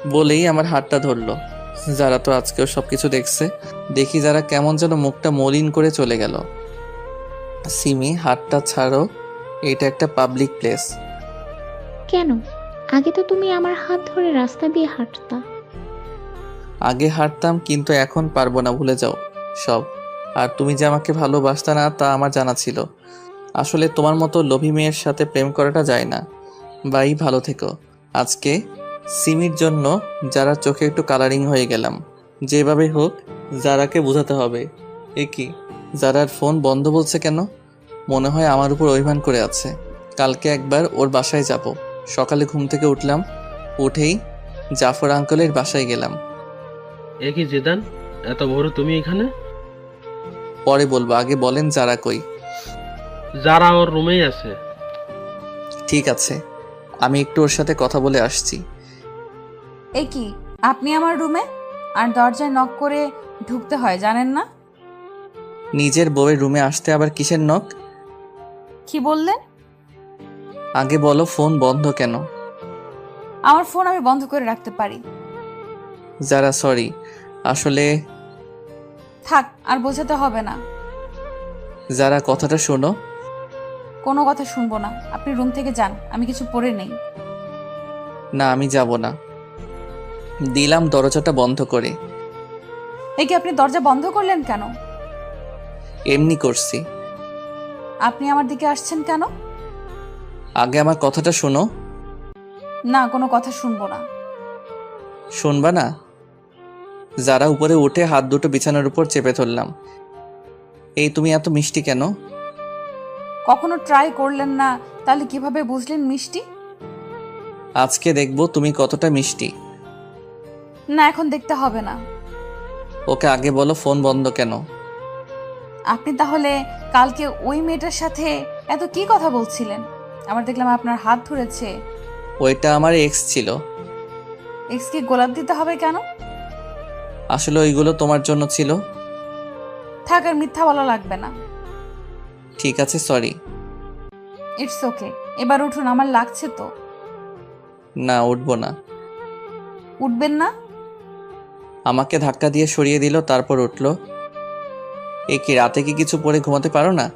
বলেই আমার হাতটা ধরলো। যারা তো আজকেও সবকিছু দেখছে। দেখি যারা কেমন যেন মুখটা মলিন করে চলে গেল। সিমি, হাতটা ছাড়ো, এটা একটা পাবলিক প্লেস। কেন? আগে তো তুমি আমার হাত ধরে রাস্তা দিয়ে হাঁটতা। আগে হাঁটতাম, কিন্তু এখন পারবো না, ভুলে যাও সব। আর তুমি যে আমাকে ভালোবাসতা না তা আমার জানা ছিল। আসলে তোমার মতো লোভী মেয়ের সাথে প্রেম করাটা যায় না। বাই, ভালো থেকো। আজকে সিমির জন্য যারা চোখে একটু কালারিং হয়ে গেলাম। যেভাবে হোক যারাকে বোঝাতে হবে। এ কি, যারার ফোন বন্ধ বলছে কেন? মনে হয় আমার উপর অভিমান করে আছে। কালকে একবার ওর বাসায় যাব। সকালে ঘুম থেকে উঠলাম, উঠেই জাফর আঙ্কেলের বাসায় গেলাম। এ কি জিদান, এত ভোরে তুমি এখানে? পরে বলবো, আগে বলেন যারা কই। যারা ওর রুমেই আছে। ঠিক আছে, আমি একটু ওর সাথে কথা বলে আসছি। এ কি, আপনি আমার রুমে? আর দরজায় নক করে ঢুকতে হয়, জানেন না? নিজের বউয়ের রুমে আসতে আবার কিসের নক? কি বললেন? আগে বলো ফোন বন্ধ কেন? আমার ফোন আমি বন্ধ করে রাখতে পারি। যারা সরি, আসলে থাক, আর বোঝাতে হবে না। যারা কথাটা শোনো। কোনো কথা শুনবো না, আপনি রুম থেকে যান, আমি কিছু পরে নেই। না, আমি যাব না। দিলাম দরজাটা বন্ধ করে। এই কি, আপনি দরজা বন্ধ করলেন কেন? এমনি করছি। আপনি আমার দিকে আসছেন কেন? আগে আমার কথাটা শোনো। না, কোনো কথা শুনবো না। শুনবা না? যারা উপরে উঠে হাত দুটো বিছানার উপর চেপে ধরলাম। এই তুমি এত মিষ্টি কেন? কখনো ট্রাই করলেন না, তাহলে কিভাবে বুঝলেন মিষ্টি? আজকে দেখবো তুমি কতটা মিষ্টি। না, এখন দেখতে হবে না। ওকে আগে বলো ফোন বন্ধ কেন? আপনি তাহলে কালকে ওই মেয়েটার সাথে এত কি কথা বলছিলেন? আবার দেখলাম আপনার হাত ধরেছে। ওইটা আমার এক্স ছিল। এক্স কি গোলাপ দিতে হবে কেন? আসলে ওইগুলো তোমার জন্য ছিল। থাক, আর মিথ্যা বলা লাগবে না। ঠিক আছে, সরি। ইটস ওকে, এবার উঠুন, আমার লাগছে তো। না, উঠবো না। উঠবেন না? আমাকে ধাক্কা দিয়ে সরিয়ে দিল, তারপর উঠলো। এ কি, রাতে কি কিছু পরে ঘুমাতে পারো না?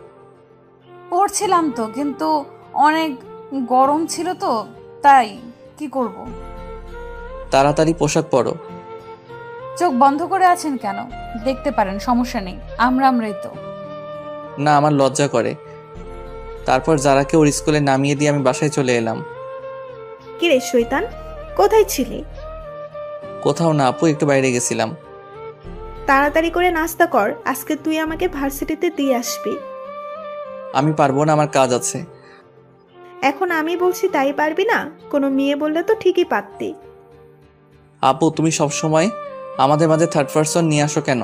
পড়ছিলাম তো, কিন্তু অনেক গরম ছিল তো, তাই। কি করব? তাড়াতাড়ি পোশাক পরো। চোখ বন্ধ করে আছেন কেন? দেখতে পারেন, সমস্যা নেই, আমরাই তো। না, আমার লজ্জা করে। তারপর যারাকে ওর স্কুলে নামিয়ে দিয়ে আমি বাসায় চলে এলাম। কিরে শয়তান, কোথায় ছিলি? কোথাও না আপু, একটু বাইরে গেছিলাম। তাড়াতাড়ি করে নাস্তা কর, আজকে তুই আমাকে ভার্সিটিতে দিয়ে আসবি। আমি পারবো না, আমার কাজ আছে। এখন আমি বলছি তাই পারবি না? কোনো মেয়ে বললে তো ঠিকই পারতি। আপু, তুমি সবসময় আমাদের মাঝে থার্ড পারসন নিয়ে আসো কেন?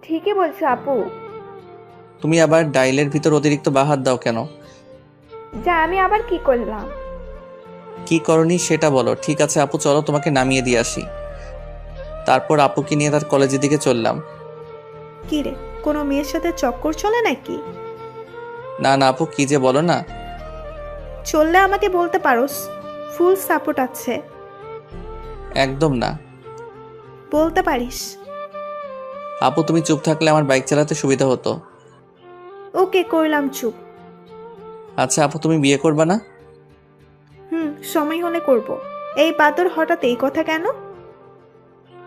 ঠিকই বলছো আপু। তুমি আবার ডাইলের ভিতর অতিরিক্ত বাহাত দাও কেন? যা, আমি আবার কি করলাম? কি করনি সেটা বলো। ঠিক আছে আপু, চলো তোমাকে নামিয়ে দিয়ে আসি। তারপর আপুকে নিয়ে তার কলেজের দিকে চললাম। কিরে, কোনো মেয়ের সাথে চক্কর চলে নাকি? না না আপু, কি যে বলো না। চললে আমাকে বলতে পারোস, ফুল সাপোর্ট আছে। একদম না। বলতে পারিস। আপু, তুমি চুপ থাকলে আমার বাইক চালাতে সুবিধা হতো। ওকে, করলাম চুপ। আচ্ছা আপু, তুমি বিয়ে করবা না? সময় হলে করব। এই বাদর হঠাৎ এই কথা কেন?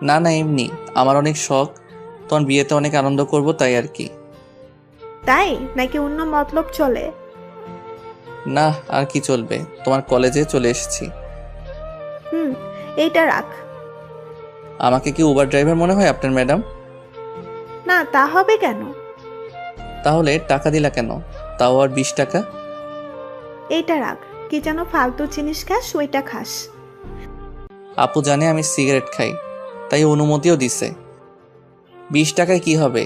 না না, এমনি আমার অনেক শখ, তোমার বিয়েতে অনেক আনন্দ করব, তাই আর কি। তাই নাকি অন্য মতলব চলে? না, আর কি চলবে, তোমার কলেজে চলে এসেছি। এইটা রাখ। আমাকে কি উবার ড্রাইভার মনে হয় আপনার ম্যাডাম? না, তা হবে কেন? তাহলে টাকা দিলা কেন? তাও আর 20 টাকা। এইটা রাখ, কি যেন ফালতু জিনিস খাস, ওইটা খাস। আপু জানে আমি সিগারেট খাই, তাই অনুমতিও দিছে। 20 টাকায় কি হবে?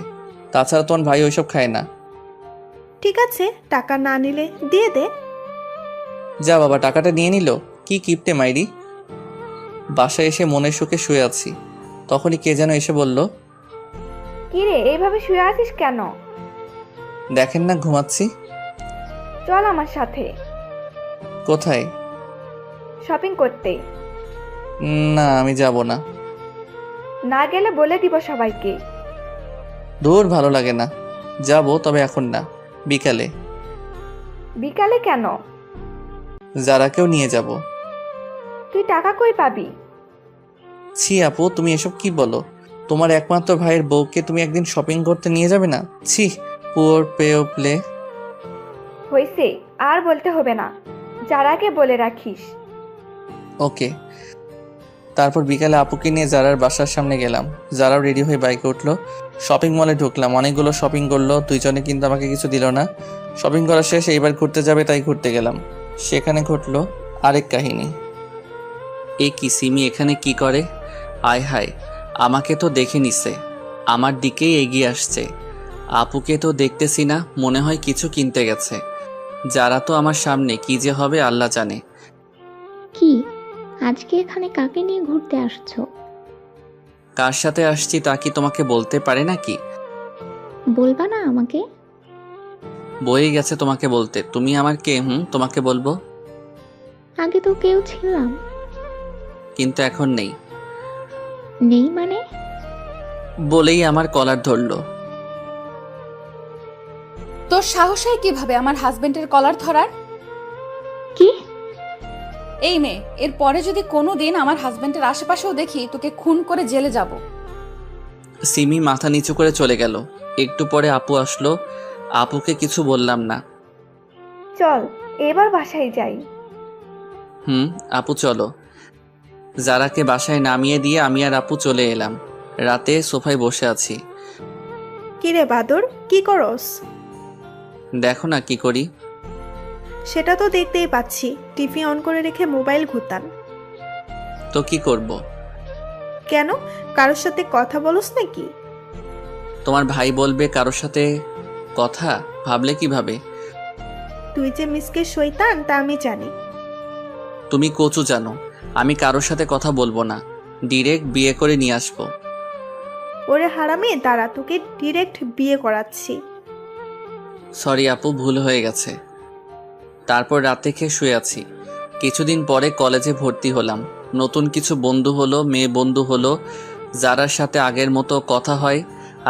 তাছাড়া তোমার ভাই ওইসব খায় না। ঠিক আছে, টাকা না নিলে দিয়ে দে। যা বাবা, টাকাটা নিয়ে নিল। কি কিপটে মাইরি। বাসায় এসে মনের সুখে শুয়ে আছি, তখনই কে যেন এসে বলল, কিরে এইভাবে শুয়ে আছিস কেন? দেখেন না ঘুমাচ্ছি। চল আমার সাথে কোথায়? শপিং করতে। না, আমি যাব না। না গেলে বলে দিব সবাইকে। দূর, ভালো লাগে না। যাব, তবে এখন না, বিকালে। বিকালে কেন? যারাকেও নিয়ে যাব। তুই টাকা কই পাবি? ছি আপু, তুমি এসব কি বলো? তোমার একমাত্র ভাইয়ের বউকে তুমি একদিন শপিং করতে নিয়ে যাবে না? ছি, পুয়ার পেওপ্লে। হইছে, আর বলতে হবে না। যারাকে বলে রাখিস। ওকে। তারপর বিকালে আপুকে নিয়ে জারার বাসার সামনে গেলাম। জারাও রেডি হয়ে বাইকে উঠলো। শপিং মলে ঢুকলাম, অনেকগুলো শপিং করলো দুইজনে, কিন্তু আমাকে কিছু দিল না। শপিং করা শেষ, এইবার ঘুরতে যাবে তাই ঘুরতে গেলাম। সেখানে ঘটলো আরেক কাহিনী। এ কি, সিমি এখানে কি করে? আয় হায়, আমাকে তো দেখে নিছে, আমার দিকেই এগিয়ে আসছে। আপুকে তো দেখতেছি না, মনে হয় কিছু কিনতে গেছে। যারা তো আমার সামনে, কি যে হবে আল্লাহ জানে। কি, আজকে এখানে কাকে নিয়ে ঘুরতে আসছো? কার সাথে আসছি তা কি তোমাকে বলতে পারে নাকি? বলবা না আমাকে? বয়ে গেছে তোমাকে বলতে। তুমি আমার কে? তোমাকে বলবো? আগে তো কেউ ছিলাম। কিন্তু এখন নেই। নেই মানে? বলেই আমার কলার ধরলো। তোর সাহস হয় কিভাবে আমার হাজবেন্ডের কলার ধরার? কি? এই মেয়ে, এর পরে যদি কোনোদিন আমার হাজবেন্ডের আশেপাশেও দেখি, তোকে খুন করে জেলে যাব। সিমি মাথা নিচু করে চলে গেল। একটু পরে আপু আসলো। আপুকে কিছু বললাম না। চল এবার বাসায় যাই। আপু চলো। জারাকে বাসায় নামিয়ে দিয়ে আমি আর আপু চলে এলাম। রাতে সোফায় বসে আছি। কিরে বাদর, কি করস? দেখো না কি করি। সেটা তো দেখতেই পাচ্ছি, টিভি অন করে রেখে মোবাইল ঘুতান। তো কি করব? কেন, কারোর সাথে কথা বলস নাকি? তোমার ভাই বলবে কারোর সাথে কথা? ভাবলে কিভাবে? তুই যে মিসকে শয়তান তা আমি জানি। তুমি কচু জানো, আমি কারোর সাথে কথা বলবো না, ডিরেক্ট বিয়ে করে নিয়ে আসবো। ওরে হারামে, দাঁড়া, তোকে ডিরেক্ট বিয়ে করাচ্ছি। সরি আপু, ভুল হয়ে গেছে। তারপর রাতে খেয়ে শুয়ে আছি। কিছুদিন পরে কলেজে ভর্তি হলাম। নতুন কিছু বন্ধু হলো, মেয়ে বন্ধু হলো। যারার সাথে আগের মতো কথা হয়।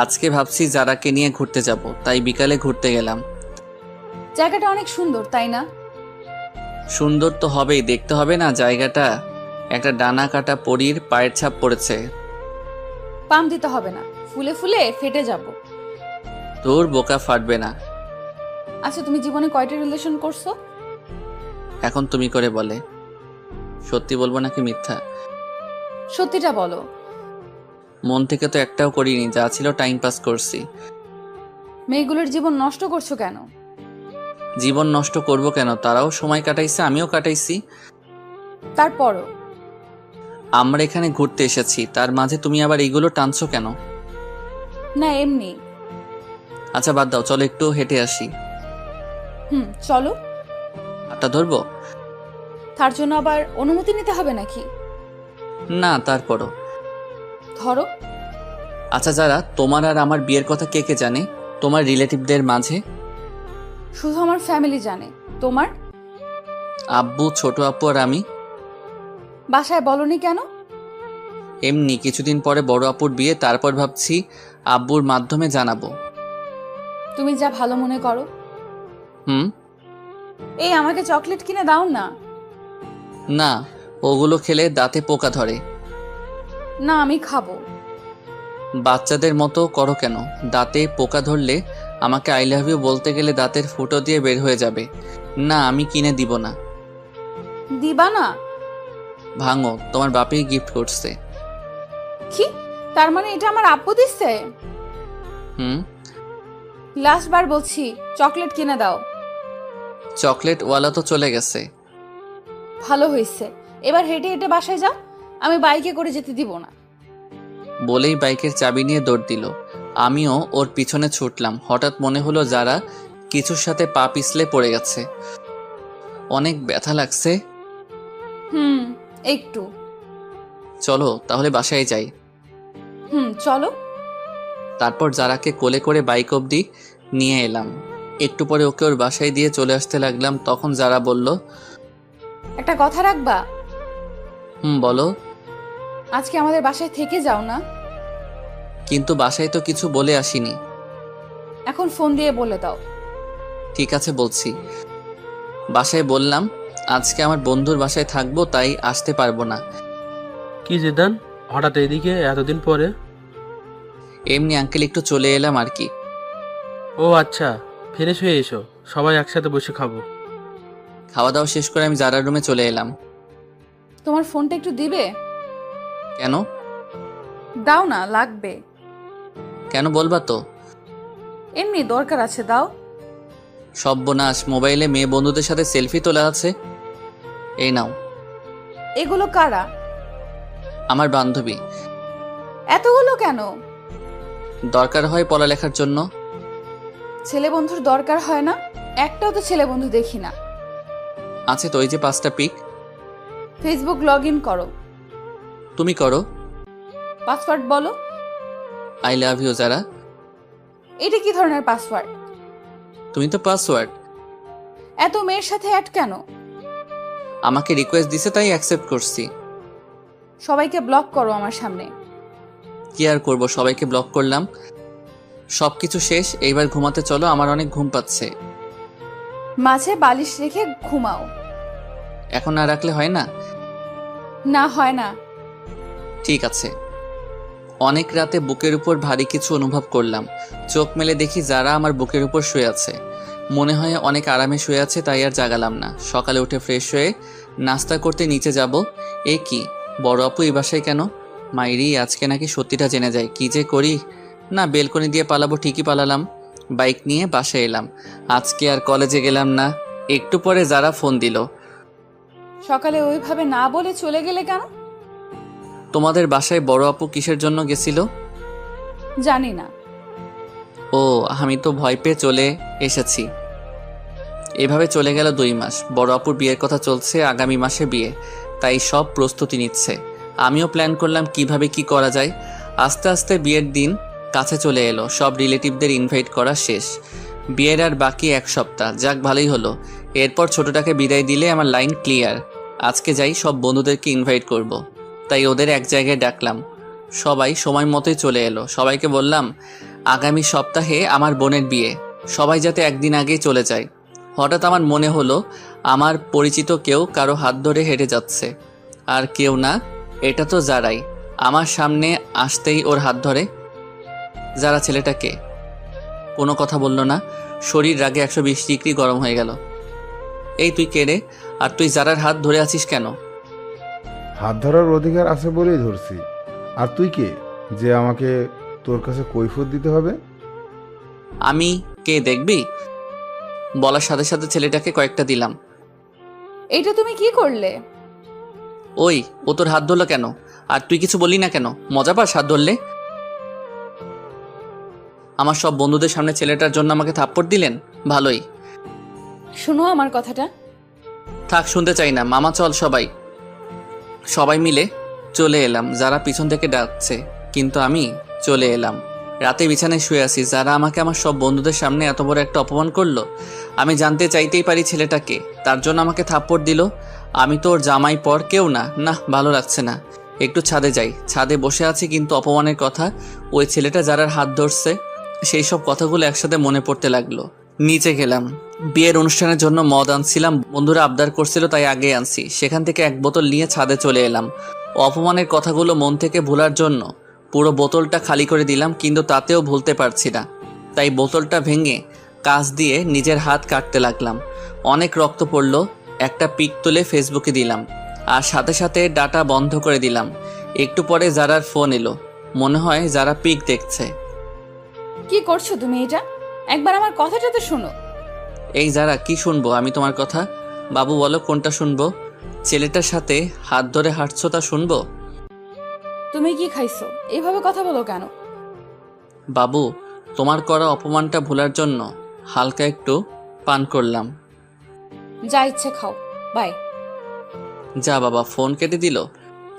আজকে ভাবছি যারাকে নিয়ে ঘুরতে যাব, তাই বিকালে ঘুরতে গেলাম। জায়গাটা অনেক সুন্দর, তাই না? সুন্দর তো হবেই, দেখতে হবে না জায়গাটা? একটা ডানা কাটা পরীর পায়ের ছাপ পড়েছে। পাম দিতে হবে না, ফুলে ফুলে ফেটে যাব। তোর বোকা ফাটবে না। আচ্ছা, তুমি জীবনে কয়টা রিলেশন করছো? এখন তুমি করে বলে। সত্যি বলবো নাকি মিথ্যা? সত্যিটা বলো। মন থেকে তো একটাও করিনি, যা ছিল টাইম পাস করছি। মেয়েগুলোর জীবন নষ্ট করছো কেন? জীবন নষ্ট করব কেন? তারাও সময় কাটাইছে, আমিও কাটাইছি। তারপরও আমরা এখানে ঘুরতে এসেছি, তার মাঝে তুমি আবার এইগুলো টানছো কেন? না, এমনি। আচ্ছা বাদ দাও, চলো একটু হেঁটে আসি। চলো। হাতটা ধরবো? তার জন্য আবার অনুমতি নিতে হবে নাকি? না, তারপরও। ধরো। আচ্ছা যারা, তোমার আর আমার বিয়ের কথা কে কে জানে তোমার রিলেটিভদের মাঝে? শুধু আমার ফ্যামিলি জানে। তোমার? আব্বু, ছোট আপু আর আমি। বাসায় বলনি কেন? এমনি, কিছুদিন পরে বড় আপুর বিয়ে, তারপর ভাবছি আব্বুর মাধ্যমে জানাবো। তুমি যা ভালো মনে করো। এই আমাকে চকলেট কিনে দাও না। না, ওগুলো খেলে দাঁতে পোকা ধরে। না, আমি খাবো। বাচ্চাদের মতো করো কেন? দাঁতে পোকা ধরলে আমাকে আই লাভ ইউ বলতে গেলে দাঁতের ফুটো দিয়ে বের হয়ে যাবে। না, আমি কিনে দিব না। দিবা না? ভাঙো, তোমার বাপেই গিফট করছে। কি? তার মানে এটা আমার আব্বু দিচ্ছে? লাস্ট বার বলছি, চকলেট কিনে দাও। চকলেট ওয়ালা তো চলে গেছে। ভালো হয়েছে, এবার হেঁটে হেঁটে বাসায় যাও। আমি বাইকে করে যেতে দিব না। বলেই বাইকের চাবি নিয়ে দৌড় দিল। আমিও ওর পিছনে ছুটলাম। হঠাৎ মনে হলো যারা কিছুর সাথে পা পিছলে পড়ে গেছে। অনেক ব্যথা লাগছে। একটু। চলো তাহলে বাসায় যাই। চলো। তারপর যারাকে কোলে করে বাইক অবধি নিয়ে এলাম। একটু পরে ওকে ওর বাসায় দিয়ে চলে আসতে লাগলাম। তখন যারা বলল, একটা কথা রাখবা? বলো। আজকে আমাদের বাসায় থেকে যাও না। কিন্তু বাসায় তো কিছু বলে আসিনি। এখন ফোন দিয়ে বলে দাও। ঠিক আছে বলছি। বাসায় বললাম আজকে আমার বন্ধুর বাসায় থাকবো, তাই আসতে পারবো না। কি জিদান, হঠাৎ এদিকে এতদিন পরে? এমনি আঙ্কেল, একটু চলে এলাম আর কি। ও আচ্ছা, ফ্রেশ হয়ে এসো, সবাই একসাথে বসে খাবো। খাওয়া দাওয়া শেষ করে আমি যারার রুমে চলে এলাম। তোমার ফোনটা একটু দিবে? কেন? দাও না, লাগবে। কেন বলবা তো? এমনি দরকার আছে, দাও। সর্বনাশ, মোবাইলে মেয়ে বন্ধুদের সাথে সেলফি তোলা আছে। এই নাও। এগুলো কারা? আমার বান্ধবী। এতগুলো কেন? দরকার হয় পড়ালেখার জন্য। ছেলে বন্ধুর দরকার হয় না? একটাও তো ছেলে বন্ধু দেখি না। আছে তো, ওই যে 5টা পিক। ফেসবুক লগ ইন করো। তুমি করো। পাসওয়ার্ড বলো। আই লাভ ইউ যারা। এটা কি ধরনের পাসওয়ার্ড? তুমি তো পাসওয়ার্ড। এত মেয়ের সাথে অ্যাড কেন? আমাকে রিকোয়েস্ট দিছে তাই অ্যাকসেপ্ট করছি। সবাইকে ব্লক করো আমার সামনে। কি আর করবো, সবাইকে ব্লক করলাম। সবকিছু শেষ, এইবার ঘুমাতে চলো, আমার অনেক ঘুম পাচ্ছে। মাঝে বালিশ রেখে ঘুমাও। এখন না রাখলে হয় না? না, হয় না। ঠিক আছে। অনেক রাতে বুকের উপর ভারী কিছু অনুভব করলাম। চোখ মেলে দেখি যারা আমার বুকের উপর শুয়ে আছে। মনে হয় অনেক আরামে শুয়ে আছে, তাই আর জাগালাম না। সকালে উঠে ফ্রেশ হয়ে নাস্তা করতে নিচে যাব। এ কি, বড় আপু এই বাসায় কেন? মাইরি, আজকে নাকি সত্যিটা জেনে যায়। কি যে করি। না, বেলকনি দিয়ে পালাবো, ঠিকই পালালাম। বাইক নিয়ে বাসায় এলাম। আজকে আর কলেজে গেলাম না। একটু পরে যারা ফোন দিল। সকালে ওইভাবে না বলে চলে গেলে কেন? তোমাদের বাসায় বড় আপু কিসের জন্য গেছিল? জানি না। ও, আমি তো ভয় পেয়ে চলে এসেছি। এভাবে চলে গেল 2 মাস। বড় আপুর বিয়ের কথা চলছে, আগামী মাসে বিয়ে, তাই সব প্রস্তুতি নিচ্ছে। আমিও প্ল্যান করলাম কিভাবে কি করা যায়। আস্তে আস্তে বিয়ের দিন কাছে চলে এলো। সব রিলেটিভদের ইনভাইট করা শেষ। বিয়ের আর বাকি 1 সপ্তাহ। যাক, ভালোই হলো। এরপর ছোটটাকে বিদায় দিলে আমার লাইন ক্লিয়ার। আজকে যাই, সব বন্ধুদেরকে ইনভাইট করব। তাই ওদের এক জায়গায় ডাকলাম। সবাই সময় মতোই চলে এলো। সবাইকে বললাম আগামী সপ্তাহে আমার বোনের বিয়ে, সবাই যাতে একদিন আগেই চলে যায়। হঠাৎ আমার মনে হলো আমার পরিচিত কেউ কারো হাত ধরে হেঁটে যাচ্ছে। আর কেউ না, এটা তো যারাই। আমার সামনে আসতেই ওর হাত ধরে। যারা ছেলেটাকে কোনো কথা বলল না। শরীর রাগে 120 ডিগ্রি গরম হয়ে গেল। এই তুই কে রে? আর তুই যারার হাত ধরে আছিস কেন? হাত ধরার অধিকার আছে বলেই ধরছি। আর তুই কে যে আমাকে তোর কাছে কৈফিয়ত দিতে হবে? আমি কে দেখবি? বলার সাথে সাথে ছেলেটাকে কয়েকটা দিলাম। এইটা তুমি কি করলে? ওই, ও তোর হাত ধরলো কেন? আর তুই কিছু বললি না কেন? মজা পাস হাত ধরলে? আমার সব বন্ধুদের সামনে ছেলেটার জন্য আমাকে থাপ্পড় দিলেন। ভালোই। শুনো আমার কথাটা। থাক, শুনতে চাই না। মামা চল। সবাই মিলে চলে এলাম। যারা পিছন থেকে ডাকছে, কিন্তু আমি চলে এলাম। রাতে বিছানায় শুয়ে আছি। যারা আমাকে আমার সব বন্ধুদের সামনে এত বড় একটা অপমান করলো। আমি জানতে চাইতেই পারি ছেলেটাকে, তার জন্য আমাকে থাপ্পড় দিল। আমি তো ওর জামাই পর কেউ না। না, ভালো লাগছে না। একটু ছাদে যাই। ছাদে বসে আছি, কিন্তু অপমানের কথা, ওই ছেলেটা যারার হাত ধরছে, সেই সব কথাগুলো একসাথে মনে পড়তে লাগলো। নিচে গেলাম। বিয়ের অনুষ্ঠানের জন্য মদ আনছিলাম। বন্ধুরা আবদার করছিল, তাই আগে আনছি। সেখান থেকে 1 বোতল নিয়ে ছাদে চলে এলাম। অপমানের কথাগুলো মন থেকে ভোলার জন্য পুরো বোতলটা খালি করে দিলাম, কিন্তু তাতেও ভুলতে পারছি না। তাই বোতলটা ভেঙে কাঁচ দিয়ে নিজের হাত কাটতে লাগলাম। অনেক রক্ত পড়ল। একটা পিক তুলে ফেসবুকে দিলাম, আর সাথে সাথে ডাটা বন্ধ করে দিলাম। একটু পরে যারার ফোন এলো। মনে হয় যারা পিক দেখছে। কি করছো তুমি এটা? একবার আমার কথাটা তো শোনো। এই যারা, কি শুনবো আমি তোমার কথা? বাবু বলো কোনটা শুনবো? ছেলেটার সাথে হাত ধরে হাঁটছো তা শুনবো? তুমি কি খাইছো? এইভাবে কথা বলো কেন? বাবু, তোমার করা অপমানটা ভোলার জন্য হালকা একটু পান করলাম। যা ইচ্ছে খাও, বাই। যা বাবা, ফোন কেটে দিল।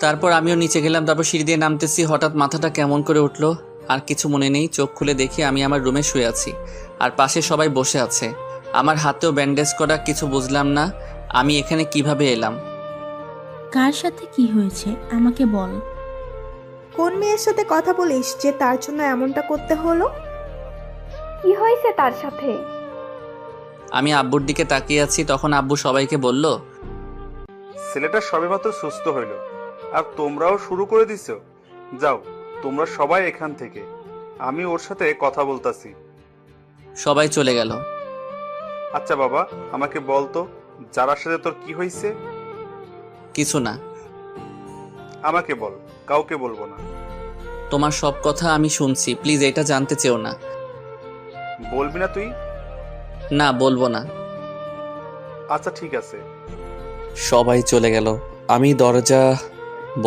তারপর আমিও নিচে গেলাম। তারপর সিঁড়ি দিয়ে নামতেছি, হঠাৎ মাথাটা কেমন করে উঠলো। আর কিছু মনে নেই, চোখ খুলে দেখি আমি আমার রুমে শুয়ে আছি, আর পাশে সবাই বসে আছে। আমার হাতেও ব্যান্ডেজ করা। কিছু বুঝলাম না আমি এখানে কিভাবে এলাম। কার সাথে কি হয়েছে আমাকে বল। কোন মেয়ের সাথে কথা বলিস যে তার জন্য এমনটা করতে হলো? কি হয়েছে তার সাথে? আমি আব্বুর দিকে তাকিয়ে আছি, তখন আব্বু সবাইকে বলল, ছেলেটা সবেমাত্র সুস্থ হইল, আর তোমরাও শুরু করে দিছো। যাও তোমরা সবাই এখান থেকে, আমি ওর সাথে কথা বলতাছি। সবাই চলে গেল। আচ্ছা বাবা, আমাকে বলতো যারার সাথে তোর কি হয়েছে? কিছু না। আমাকে বল, কাউকে বলবো না। তোমার সব কথা আমি শুনছি, প্লিজ এটা জানতে চেও না। বলবি না তুই? না, বলবো না। আচ্ছা ঠিক আছে। সবাই চলে গেল। আমি দরজা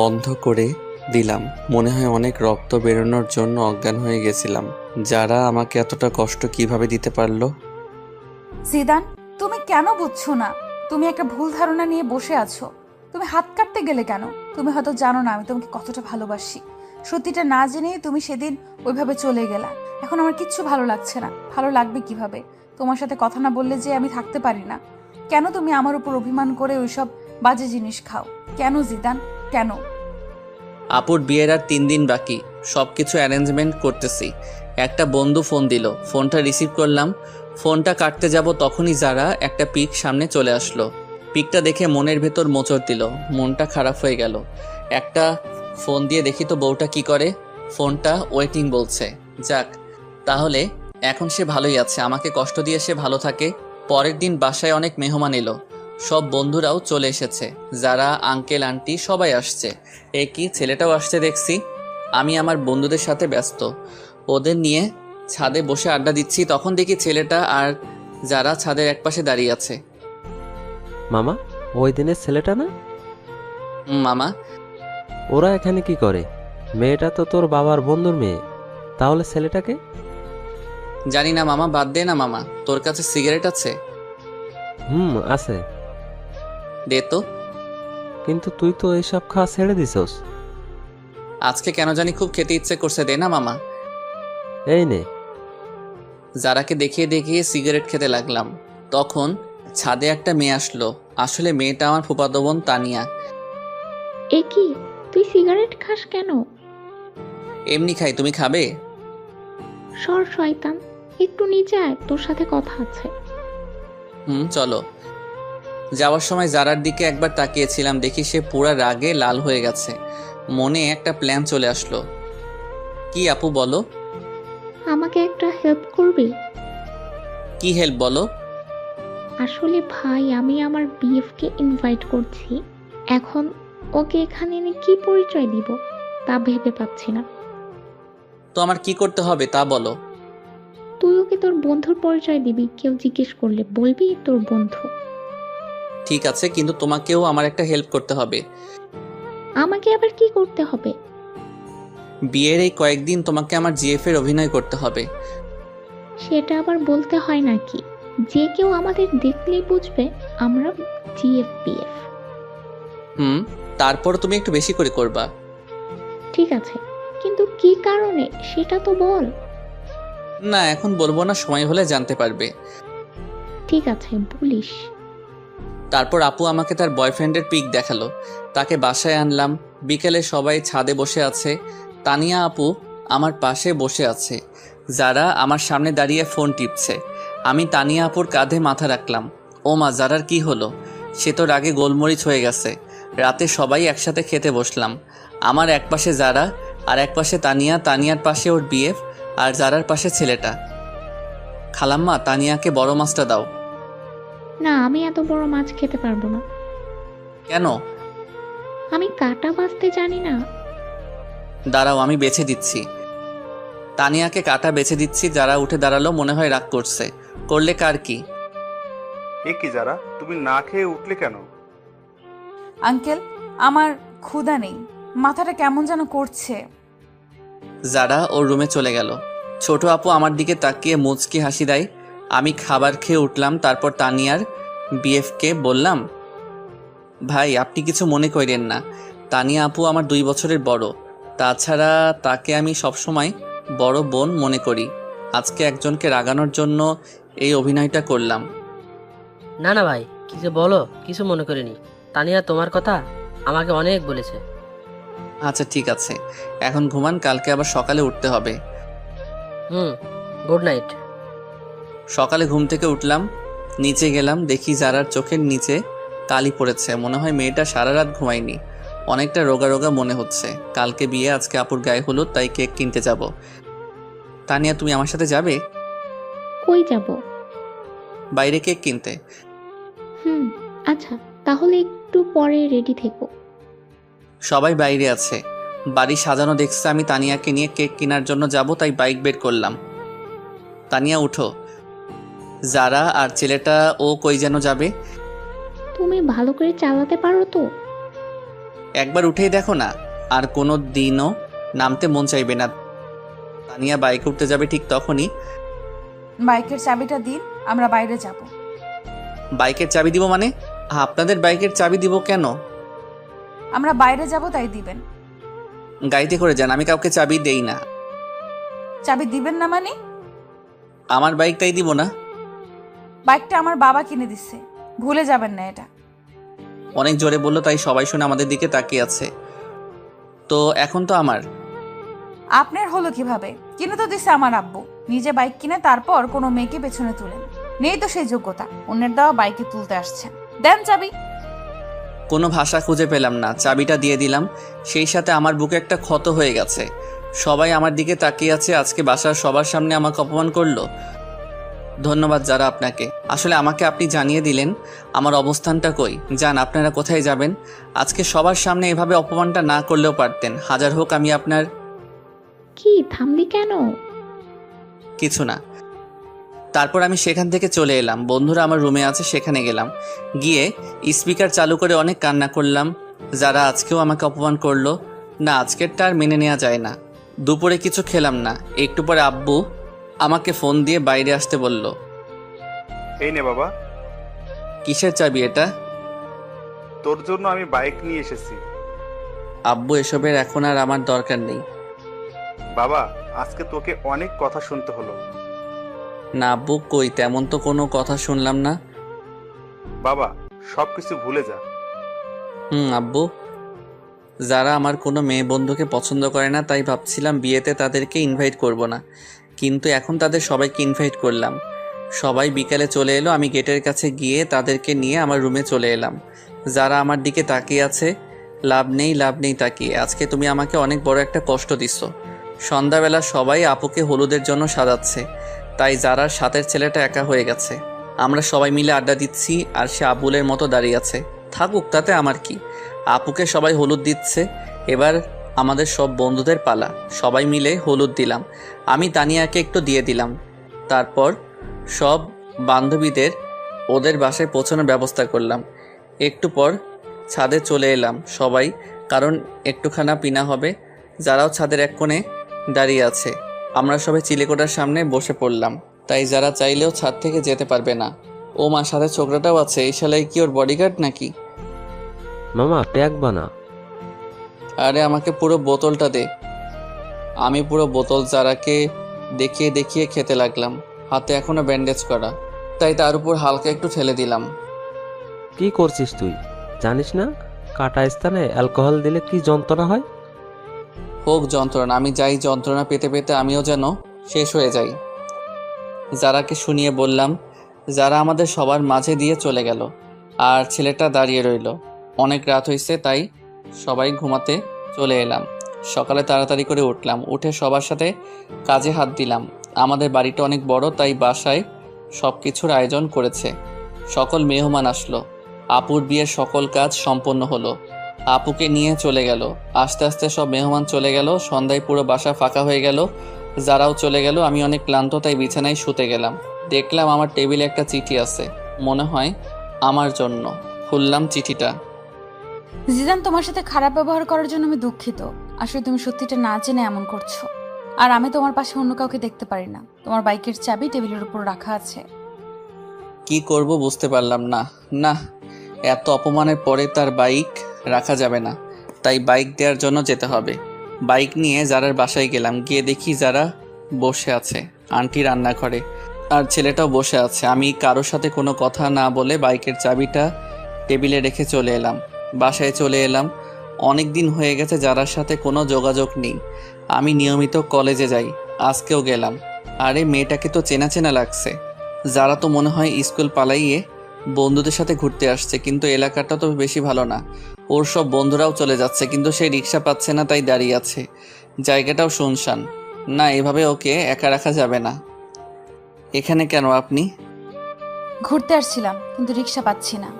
বন্ধ করে দিলাম। মনে হয় অনেক রক্ত বেরোনোর জন্য অজ্ঞান হয়ে গেছিলাম। যারা আমাকে এতটা কষ্ট কিভাবে দিতে পারলো? জিদান, তুমি কেন বুঝছো না? তুমি একটা ভুল ধারণা নিয়ে বসে আছো। তুমি হাত কাটতে গেলে কেন? তুমি হয়তো জানো না আমি তোমাকে কতটা ভালোবাসি। সত্যিটা না জেনেই তুমি সেদিন ওইভাবে চলে গেলা। এখন আমার কিচ্ছু ভালো লাগছে না। ভালো লাগবে কিভাবে? তোমার সাথে কথা না বললে যে আমি থাকতে পারি না। কেন তুমি আমার উপর অভিমান করে ওইসব বাজে জিনিস খাও? কেন জিদান, কেন? আপুর বিয়ের আর 3 দিন বাকি। সবকিছু অ্যারেঞ্জমেন্ট করতেছি। একটা বন্ধু ফোন দিল, ফোনটা রিসিভ করলাম। ফোনটা কাটতে যাব তখনই যারা একটা পিক সামনে চলে আসলো। পিকটা দেখে মনের ভেতর মোচড় দিল, মনটা খারাপ হয়ে গেল। একটা ফোন দিয়ে দেখি তো বউটা কি করে। ফোনটা ওয়েটিং বলছে। যাক, তাহলে এখন সে ভালোই আছে, আমাকে কষ্ট দিয়ে সে ভালো থাকে। পরের দিন বাসায় অনেক মেহমান এলো। সব বন্ধুরাও চলে এসেছে, যারা আঙ্কেল আন্টি সবাই আসছে। এ কি, ছেলেটাও আসছে দেখছি। আমি আমার বন্ধুদের সাথে ব্যস্ত, ওদের নিয়ে ছাদে বসে আড্ডা দিচ্ছি। তখন দেখি ছেলেটা আর যারা ছাদের একপাশে দাঁড়িয়ে আছে। মামা, ওই দিনের ছেলেটা না? মামা। ওরা এখানে কি করে? মেয়েটা তো তোর বাবার বন্ধুর মেয়ে, তাহলে ছেলেটাকে? জানি না মামা, বাদ দে না মামা। তোর কাছে সিগারেট আছে? আছে। দে তো। কিন্তু তুই তো এইসব খাওয়া ছেড়ে দিছস। আজকে কেন জানি খুব খেতে ইচ্ছে করছে, দে না মামা। এই নে। যারাকে দেখিয়ে দেখিয়ে সিগারেট খেতে লাগলাম। তখন ছাদে একটা মেয়ে আসলো। আসলে মেয়েটা আমার ফুফাতো বোন তানিয়া। এ কি, তুই সিগারেট খাস কেন? এমনি খাই, তুমি খাবে? সর শয়তান, একটু নিচে আয়, তোর সাথে কথা আছে। চলো। যাওয়ার সময় যারার দিকে একবার তাকিয়েছিলাম, দেখি সে পুরা রাগে লাল হয়ে গেছে। মনে একটা প্ল্যান চলে আসলো। কি আপু, বলো। আমাকে একটা হেল্প করবি? কি হেল্প বলো? আসলে ভাই, আমি আমার বিএফকে ইনভাইট করছি। এখন ওকে এখানে এনে কি পরিচয় দিব তা ভেবে পাচ্ছি না। তো আমার কি করতে হবে তা বলো। তুই ওকে তোর বন্ধুর পরিচয় দিবি, কেউ জিজ্ঞেস করলে বলবি তোর বন্ধু। ঠিক আছে, কিন্তু তোমাকেও আমার একটা হেল্প করতে হবে। আমাকে আবার কি করতে হবে? বিয়ের এই কয়েকদিন তোমাকে আমার জিএফ এর অভিনয় করতে হবে। সেটা আবার বলতে হয় নাকি? যে কেউ আমাদের দেখলেই বুঝবে আমরা জিএফপিএফ। তারপর তুমি একটু বেশি করে করবা। ঠিক আছে, কিন্তু কি কারণে সেটা তো বল। না, এখন বলবো না, সময় হলে জানতে পারবে। ঠিক আছে, বলিস। তারপর আপু আমাকে তার বয়ফ্রেন্ডের পিক দেখালো। তাকে বাসায় আনলাম। বিকেলে সবাই ছাদে বসে আছে। তানিয়া আপু আমার পাশে বসে আছে, যারা আমার সামনে দাঁড়িয়ে ফোন টিপছে। আমি তানিয়া আপুর কাঁধে মাথা রাখলাম। ও মা, যারার কি হলো? সে তো রাগে গোলমরিচ হয়ে গেছে। রাতে সবাই একসাথে খেতে বসলাম। আমার এক পাশে যারা, আর এক পাশে তানিয়া, তানিয়ার পাশে ওর বিএফ, আর যারার পাশে ছেলেটা। খালাম্মা, তানিয়াকে বড় মাছটা দাও। না, আমি এত বড় মাছ খেতে পারবো না। কেন? আমি কাটা বাছতে জানি না। দাঁড়াও, আমি বেছে দিচ্ছি। তানিয়াকে কাটা বেছে দিচ্ছি। যারা উঠে দাঁড়ালো, মনে হয় রাগ করছে। করলে কার কি? এ কি যারা, তুমি না খেয়ে উঠলে কেন? আঙ্কেল, আমার ক্ষুধা নেই, মাথাটা কেমন যেন করছে। যারা ওর রুমে চলে গেল। ছোট আপু আমার দিকে তাকিয়ে মুচকি হাসি দেয়। আমি খাবার খেয়ে উঠলাম। তারপর তানিয়ার বিএফকে বললাম, ভাই আপনি কিছু মনে করেন না, তানিয়া আপু আমার 2 বছরের বড়। তাছাড়া তাকে আমি সবসময় বড় বোন মনে করি। আজকে একজনকে রাগানোর জন্য এই অভিনয়টা করলাম। না না ভাই, কি যে বলো, কিছু মনে করিনি। তানিয়া তোমার কথা আমাকে অনেক বলেছে। আচ্ছা ঠিক আছে, এখন ঘুমান, কালকে আবার সকালে উঠতে হবে। Good night. সকালে ঘুম থেকে উঠলাম, নিচে গেলাম, দেখি যারার চোখের নিচে কালি পড়েছে। মনে হয় মেয়েটা সারা রাত ঘুমায়নি, অনেকটা রোগা রোগা মনে হচ্ছে। কালকে বিয়ে, আজকে আপুর গায়ে হলুদ, তাই কেক কিনতে যাব। তানিয়া তুমি আমার সাথে যাবে? কই যাব? বাইরে কেক কিনতে। আচ্ছা তাহলে একটু পরে রেডি থেকো। সবাই বাইরে আছে, বাড়ি সাজানো দেখছে। আমি তানিয়াকে নিয়ে কেক কেনার জন্য যাব, তাই বাইক বের করলাম। তানিয়া উঠো। যারা আর ছেলেটা ও কই যেন যাবে। তুমি ভালো করে চালাতে পারো তো? একবার উঠেই দেখো না, আর কোনো দিনও নামতে মন চাইবে না। তানিয়া বাইক উঠতে যাবে, ঠিক তখনই বাইকের চাবিটা দিন, আমরা বাইরে যাব। বাইকের চাবি দিব মানে? আপনাদের বাইকের চাবি দিব কেন? আমরা বাইরে যাব তাই দিবেন। গাড়িতে করে যান, আমি কাউকে চাবি দেই না। চাবি দিবেন না মানে? আমার বাইকটাই দিব না। বাইকটা আমার বাবা কিনে দিচ্ছে, ভুলে যাবেন না এটা। অনেক জোরে বললো, তাই সবাই শুনে আমাদের দিকে তাকিয়ে আছে। তো এখন তো আমার। আপনার হলো কিভাবে? কিনে তো দিছে আমার আব্বু। নিজে বাইক কিনে তারপর কোনো মেয়েকে পেছনে তুলেন, নেই তো সেই যোগ্যতা। অন্যের দেওয়া বাইকে তুলতে আসছেন। দেন চাবি। কোনো ভাষা খুঁজে পেলাম না, চাবিটা দিয়ে দিলাম। সেই সাথে আমার বুকে একটা ক্ষত হয়ে গেছে। সবাই আমার দিকে তাকিয়ে আছে। আজকে বাসার সবার সামনে আমাকে অপমান করলো। ধন্যবাদ যারা আপনাকে। আসলে আমাকে আপনি জানিয়ে দিলেন আমার অবস্থানটা কই। যান, আপনারা কোথায় যাবেন? আজকে সবার সামনে এভাবে অপমানটা না করলেও পারতেন। হাজার হোক আমি আপনার। কি থামলি কেন? কিছু না। তারপর আমি সেখান থেকে চলে এলাম। বন্ধুরা আমার রুমে আছে, সেখানে গেলাম। গিয়ে স্পিকার চালু করে অনেক কান্না করলাম। যারা আজকেও আমাকে অপমান করলো। না, আজকেরটা আর মেনে নেওয়া যায় না। দুপুরে কিছু খেলাম না। একটু পরে আব্বু আমাকে ফোন দিয়ে বাইরে আসতে বলল। এই নে বাবা। কিসের চাবি এটা? তোর জন্য আমি বাইক নিয়ে এসেছি। আব্বু এসবের এখন আর আমার দরকার নেই। বাবা, আজকে তোকে অনেক কথা শুনতে হলো। না আব্বু, কই তেমন তো কোনো কথা শুনলাম না। বাবা, সবকিছু ভুলে যা। আব্বু, যারা আমার কোনো মেয়ে বন্ধুকে পছন্দ করে না, তাই ভাবছিলাম বিয়েতে তাদেরকে ইনভাইট করব না, কিন্তু এখন তাদের সবাইকে ইনভাইট করলাম। সবাই বিকালে চলে এলো। আমি গেটের কাছে গিয়ে তাদেরকে নিয়ে আমার রুমে চলে এলাম। যারা আমার দিকে তাকিয়ে আছে, লাভ নেই তাকিয়ে। আজকে তুমি আমাকে অনেক বড় একটা কষ্ট দিচ্ছ। সন্ধ্যাবেলা সবাই আপুকে হলুদের জন্য সাজাচ্ছে, তাই যারার সাথের ছেলেটা একা হয়ে গেছে। আমরা সবাই মিলে আড্ডা দিচ্ছি, আর সে আবুলের মতো দাঁড়িয়ে আছে। থাকুক, তাতে আমার কি। আপুকে সবাই হলুদ দিচ্ছে। এবার আমাদের সব বন্ধুদের পালা। সবাই মিলে হলুদ দিলাম। আমি তানিয়াকে একটু দিয়ে দিলাম। তারপর সব বান্ধবীদের ওদের বাসায় পৌঁছানোর ব্যবস্থা করলাম। একটু পর ছাদে চলে এলাম সবাই, কারণ একটুখানা পিনা হবে। যারাও ছাদের এক কোণে দাঁড়িয়ে আছে। আমরা সবাই চিলেকোঠার সামনে বসে পড়লাম, তাই যারা চাইলেও ছাদ থেকে যেতে পারবে না। ও মা, সাথে ছোকরাটাও আছে। এই শালাই কি ওর বডিগার্ড নাকি? মামা প্যাক বানা। আরে আমাকে পুরো বোতলটা দে। আমি পুরো বোতল যারাকে দেখিয়ে দেখিয়ে খেতে লাগলাম। হাতে এখনো ব্যান্ডেজ করা, তাই তার উপর হালকা একটু ঠেলে দিলাম। কি করছিস তুই? জানিস না কাটা স্থানে অ্যালকোহল দিলে কি যন্ত্রণা হয়? হোক যন্ত্রণা, আমি যাই যন্ত্রণা পেতে পেতে আমিও যেন শেষ হয়ে যাই। যারাকে শুনিয়ে বললাম। যারা আমাদের সবার মাঝে দিয়ে চলে গেল, আর ছেলেটা দাঁড়িয়ে রইল। অনেক রাত হয়েছে, তাই সবাই ঘুমাতে চলে এলাম। সকালে তাড়াতাড়ি করে উঠলাম, উঠে সবার সাথে কাজে হাত দিলাম। আমাদের বাড়িটা অনেক বড়, তাই বাসায় সব কিছুর আয়োজন করেছে। সকল মেহমান আসলো। আপুর বিয়ের সকল কাজ সম্পন্ন হলো। আপুকে নিয়ে চলে গেল। আস্তে আস্তে সব মেহমান চলে গেল। সন্ধ্যায় পুরো বাসা ফাঁকা হয়ে গেল। যারাও চলে গেল। আমি অনেক ক্লান্ত, তাই বিছানায় শুতে গেলাম। দেখলাম আমার টেবিলে একটা চিঠি আছে, মনে হয় আমার জন্য। খুললাম চিঠিটা। জিদান, তোমার সাথে খারাপ ব্যবহার করার জন্য আমি দুঃখিত। আসলে তুমি সত্যিটা না জেনে এমন করছো। আর আমি তোমার পাশে অন্য কাউকে দেখতে পারি না। তোমার বাইকের চাবি টেবিলের উপর রাখা আছে। কি করব বুঝতে পারলাম না। না, এত অপমানের পরে তার বাইক রাখা যাবে না, তাই বাইক দেওয়ার জন্য যেতে হবে। বাইক নিয়ে যারার বাসায় গেলাম, গিয়ে দেখি যারা বসে আছে আন্টি রান্নাঘরে, আর ছেলেটাও বসে আছে। আমি কারোর সাথে কোনো কথা না বলে বাইকের চাবিটা টেবিলে রেখে চলে এলাম। বাসায় চলে এলাম। অনেক দিন হয়ে গেছে যারার সাথে কোনো যোগাযোগ নেই। আমি নিয়মিত কলেজে যাই, আজকেও গেলাম। আরে মেয়েটাকে তো চেনা চেনা লাগছে। যারা তো মনে হয় স্কুল পালাইয়ে বন্ধুদের সাথে ঘুরতে আসছে, কিন্তু এলাকাটা তো বেশি ভালো না। ওর সব বন্ধুরাও চলে যাচ্ছে, কিন্তু সে রিক্সা পাচ্ছে না, তাই দাঁড়িয়ে আছে। জায়গাটাও শুনশান। না, এভাবে ওকে একা রাখা যাবে না। এখানে কেন আপনি? ঘুরতে আসছিলাম, কিন্তু রিক্সা পাচ্ছি না।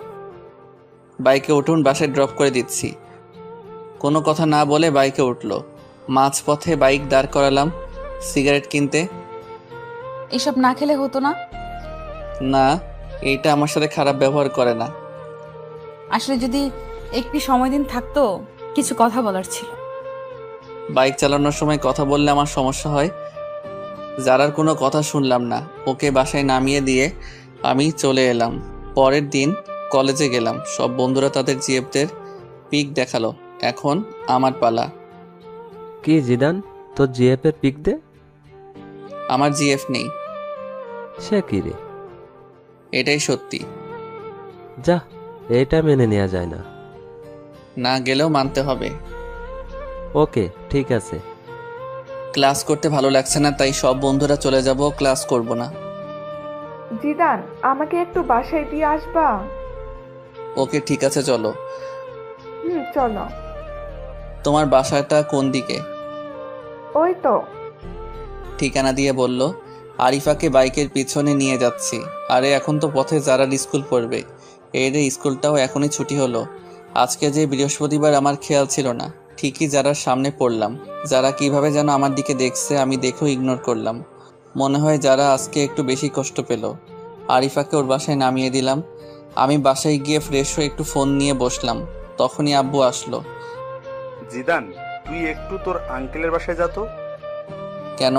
বাইকে উঠুন, বাসায় ড্রপ করে দিচ্ছি। কোনো কথা না বলে বাইকে উঠলো। মাঝপথে বাইক দাঁড় করালাম সিগারেট কিনতে। এসব না খেলে হতো না? না, এইটা আমার সাথে খারাপ ব্যবহার করে না। আসলে যদি একটু সময় দিন থাকতো, কিছু কথা বলার ছিল। বাইক চালানোর সময় কথা বললে আমার সমস্যা হয়। যারার কোনো কথা শুনলাম না, ওকে বাসায় নামিয়ে দিয়ে আমি চলে এলাম। পরের দিন কলেজে গেলাম। সব বন্ধুরা তাদের জিএফদের পিক দেখালো। এখন আমার পালা। কি জিদান, তোর জিএফ এর পিক দে। আমার জিএফ নেই। সে কি রে? এটাই সত্যি। যা, এটা মেনে নেওয়া যায় না। না গেলেও মানতে হবে। ওকে, ঠিক আছে। ক্লাস করতে ভালো লাগছে না, তাই সব বন্ধুরা চলে যাব, ক্লাস করব না। জিদান, আমাকে একটু বাসায় দিয়ে আসবা? ওকে, ঠিক আছে, চলো। চলো। তোমার বাসাটা কোন দিকে? ওই তো। ঠিকানা দিয়ে বলল। আরিফাকে বাইকের পিছনে নিয়ে যাচ্ছি। আরে এখন তো পথে যারার স্কুল পড়বে। এর স্কুলটাও এখনই ছুটি হলো। আজকে যে বৃহস্পতিবার আমার খেয়াল ছিল না। ঠিকই যারার সামনে পড়লাম। যারা কিভাবে যেন আমার দিকে দেখছে, আমি দেখেও ইগনোর করলাম। মনে হয় যারা আজকে একটু বেশি কষ্ট পেল। আরিফাকে ওর বাসায় নামিয়ে দিলাম। আমি বাসায় গিয়ে ফ্রেশ হয়ে একটু ফোন নিয়ে বসলাম। তখনই আব্বু আসলো। জিদান, তুই একটু তোর আঙ্কেলের বাসায় যা তো। কেন?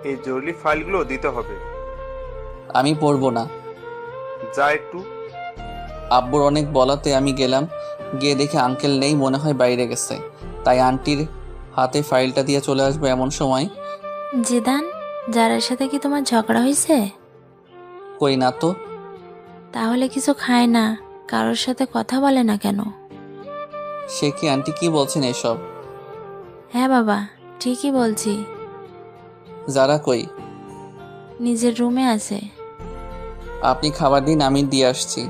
এই জরুরি ফাইলগুলো দিতে হবে। আমি পড়বো না। যা একটু। আব্বুর অনেক বলাতে আমি গেলাম। গিয়ে দেখে আঙ্কেল নেই, মনে হয় বাইরে গেছে। তাই আন্টির হাতে ফাইলটা দিয়ে চলে আসবো এমন সময়। জিদান, যারার সাথে কি তোমার ঝগড়া হয়েছে? কই না তো। তাহলে কিছু খায় না, কারোর সাথে কথা বলে না কেন? সে কি আন্টি, কি বলছেন এসব? হ্যাঁ বাবা, ঠিকই বলছি। যারা কই? নিজের রুমে আছে। আপনি খাবার দিন, আমি দিয়ে আসছি।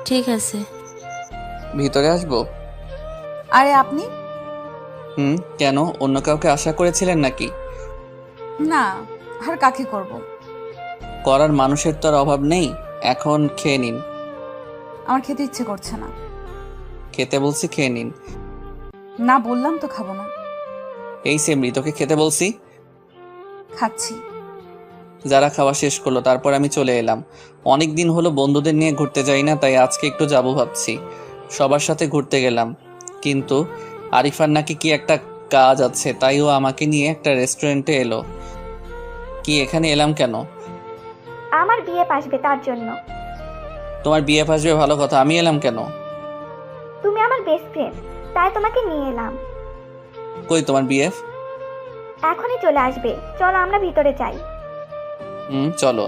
ঠিক আছে। ভিতরে আসবো? আরে আপনি? কেন, অন্য কাউকে আশা করেছিলেন নাকি? না, আর কাকে করব? করার মানুষের তো আর অভাব নেই। এখন খেয়ে নিন। আমার খেতে ইচ্ছে করছে না। খেতে বলছি, খেয়ে নিন। না বললাম তো খাবো না। এই সেমরি, তোকে খেতে বলছি। খাচ্ছি। যারা খাওয়া শেষ করলো, তারপর আমি চলে এলাম। অনেক দিন হলো বন্ধুদের নিয়ে ঘুরতে যাই না, তাই আজকে একটু যাবো ভাবছি। সবার সাথে ঘুরতে গেলাম, কিন্তু আরিফার নাকি কি একটা কাজ আছে, তাই ও আমাকে নিয়ে একটা রেস্টুরেন্টে এলো। কি এখানে এলাম কেন? আমার বিয়ে আসবে তার জন্য। তোমার বিয়ে আসবে ভালো কথা, আমি এলাম কেন? তুমি আমার বেস্ট ফ্রেন্ড, তাই তোমাকে নিয়ে এলাম। কই তোমার বিএফ? এখনই চলে আসবে, চলো আমরা ভিতরে যাই। চলো।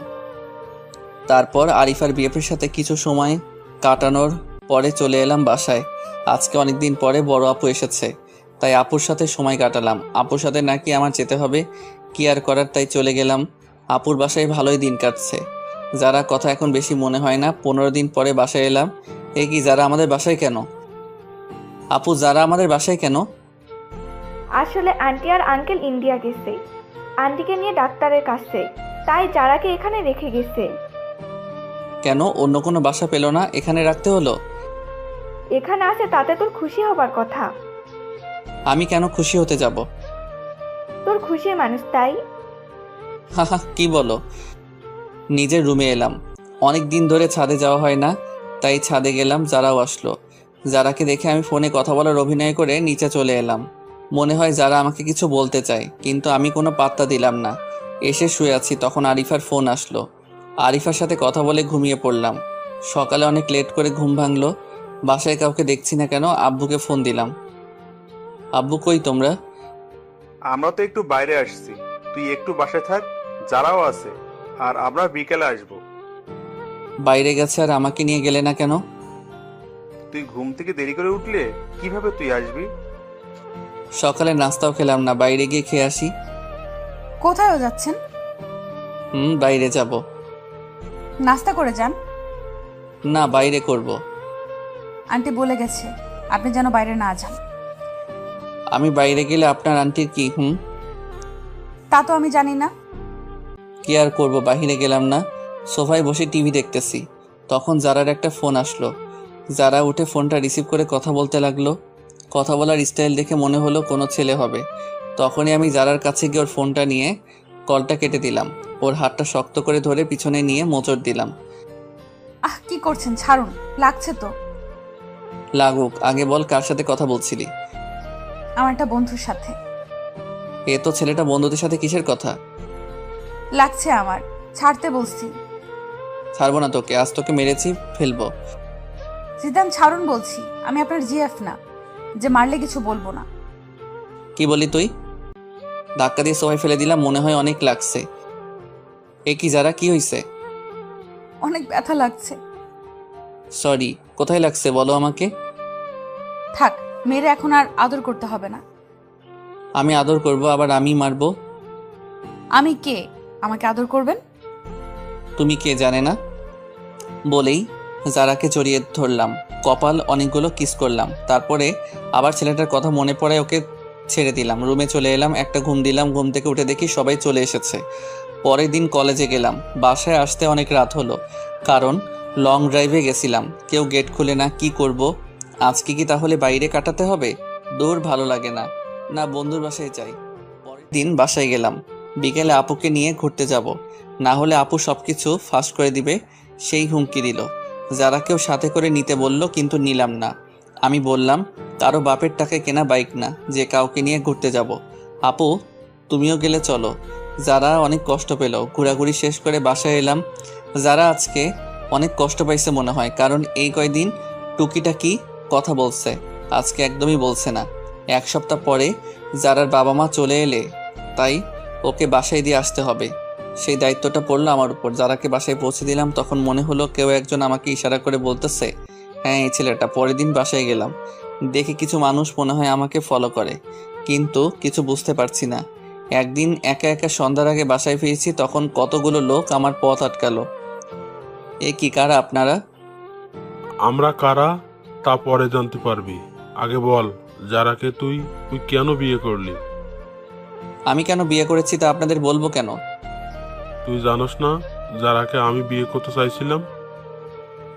তারপর আরিফার বিএফের সাথে কিছু সময় কাটানোর পরে চলে এলাম বাসায়। আজকে অনেকদিন পরে বড় আপু এসেছে, তাই আপুর সাথে সময় কাটালাম। আপুর সাথে নাকি আমার যেতে হবে, কি আর করার, তাই চলে গেলাম। আপুর বাসায় ভালোই দিন কাটছে। যারা কথা এখন বেশি মনে হয় না। 15 দিন পরে বাসায় এলাম। এ কি, যারা আমাদের বাসায় কেন? আপু, যারা আমাদের বাসায় কেন? আসলে আন্টি আর আঙ্কেল ইন্ডিয়া গেছে, আন্টিকে নিয়ে ডাক্তারের কাছে, তাই যারাকে এখানে রেখে গেছে। কেন, অন্য কোনো বাসা পেল না, এখানে রাখতে হলো? এখানে আছে তাতে তোর খুশি হবার কথা। আমি কেন খুশি হতে যাব? তোর খুশির মানুষ তাই। হাহা, কি বলো? নিজের রুমে এলাম। অনেক দিন ধরে ছাদে যাওয়া হয় না, তাই ছাদে গেলাম। যারাও আসলো। যারাকে দেখে আমি ফোনে কথা বলার অভিনয় করে নিচে চলে এলাম। মনে হয় যারা আমাকে কিছু বলতে চায়, কিন্তু আমি কোনো পাত্তা দিলাম না। এসে শুয়ে আছি, তখন আরিফার ফোন আসলো। আরিফার সাথে কথা বলে ঘুমিয়ে পড়লাম। সকালে অনেক লেট করে ঘুম ভাঙলো। বাসায় কাউকে দেখছি না কেন, আব্বুকে ফোন দিলাম। আব্বু কই তোমরা? আমরা তো একটু বাইরে আসছি, তুই একটু বাসায় থাক, যারাও আছে, আর আমরা বিকেলে আসবো। বাইরে গেছে আর আমাকে নিয়ে গেলে না কেন? তুই ঘুম থেকে দেরি করে উঠলে কিভাবে তুই আসবি? সকালে নাস্তাও খেলাম না, বাইরে গিয়ে খেয়ে আসি। কোথায়ও যাচ্ছেন? বাইরে যাব। নাস্তা করে যান। না, বাইরে করব। আন্টি বলে গেছে আপনি যেন বাইরে না যান। আমি বাইরে গেলে আপনার আন্টির কি? তা তো আমি জানি না। কি আর করব, বাইরে গেলাম না, সোফায় বসে টিভি দেখতেছি। তখন জারার একটা ফোন আসলো। যারা উঠে ফোনটা রিসিভ করে কথা বলতে লাগলো। কথা বলার স্টাইল দেখে মনে হলো কোনো ছেলে হবে। তখনই আমি জারার কাছে গিয়ে ওর ফোনটা নিয়ে কলটা কেটে দিলাম। ওর হাতটা শক্ত করে ধরে পিছনে নিয়ে মোচড় দিলাম। কি করছেন? ছাড়ুন, লাগছে তো। লাগুক, আগে বল কার সাথে কথা বলছিলি? আমার একটা বন্ধুর সাথে। এ তো ছেলেটা বন্ধুদের সাথে কিসের কথা? লাগছে আমার, ছাড়তে বলছি। ছাড়বো না তোকে, আজ তোকে মেরেছি ফেলবো। জিদান ছাড়ুন বলছি, আমি আপনার জিএফ না যে মারলে কিছু বলবো না। কি বলি তুই? ধাক্কা দিয়ে সবাই ফেলে দিলাম, মনে হয় অনেক লাগছে। এ কি যারা, কি হয়েছে? অনেক ব্যথা লাগছে। সরি, কোথায় লাগছে বলো আমাকে। থাক, মেরে এখন আর আদর করতে হবে না। আমি আদর করব, আবার আমি মারবো? আমি কে আমাকে আদর করবেন? তুমি কে জানে না? বলেই যারাকে জড়িয়ে ধরলাম, কপাল অনেকগুলো কিস করলাম। তারপরে আবার ছেলেটার কথা মনে পড়ে ওকে ছেড়ে দিলাম। রুমে চলে এলাম, একটা ঘুম দিলাম। ঘুম থেকে উঠে দেখি সবাই চলে এসেছে। পরের দিন কলেজে গেলাম। বাসায় আসতে অনেক রাত হলো, কারণ লং ড্রাইভে গেছিলাম। কেউ গেট খুলে না, কি করব? আজকে কি তাহলে বাইরে কাটাতে হবে? দূর, ভালো লাগে না, না বন্ধুর বাসায় যাই। পরের দিন বাসায় গেলাম। বিকেলে আপুকে নিয়ে ঘুরতে যাব, না হলে আপু সবকিছু ফাঁস করে দিবে, সেই হুমকি দিল। যারা কেউ সাথে করে নিতে বলল, কিন্তু নিলাম না। আমি বললাম কারো বাপের টাকায় কেনা বাইক না যে কাউকে নিয়ে ঘুরতে যাব। আপু তুমিও গেলে চলো। যারা অনেক কষ্ট পেল। ঘোরাঘুরি শেষ করে বাসায় এলাম। যারা আজকে অনেক কষ্ট পাইছে মনে হয়, কারণ এই কয়দিন টুকিটাকি কথা বলছে, আজকে একদমই বলছে না। এক সপ্তাহ পরে যারার বাবা মা চলে এলে, তাই ওকে বাসায় দিয়ে আসতে হবে। সেই দায়িত্বটা পড়লো আমার উপর। যারাকে বাসায় পৌঁছে দিলাম, তখন মনে হলো কেউ একজন আমাকে ইশারা করে বলতেছে, হ্যাঁ এই ছেলেটা। পরের দিন বাসায় গেলাম, দেখে কিছু মানুষ মনে হয় আমাকে ফলো করে, কিন্তু কিছু বুঝতে পারছি না। একদিন একা একা সন্ধ্যার আগে বাসায় ফিরেছি, তখন কতগুলো লোক আমার পথ আটকালো। এ কি, কারা আপনারা? আমরা কারা তা পরে জানতে পারবি, আগে বল যারাকে তুই কেন বিয়ে করলি? আমি কেন বিয়ে করেছি তা আপনাদের বলবো কেন? তুই জানোস না যারাকে আমি বিয়ে করতে চাইছিলাম?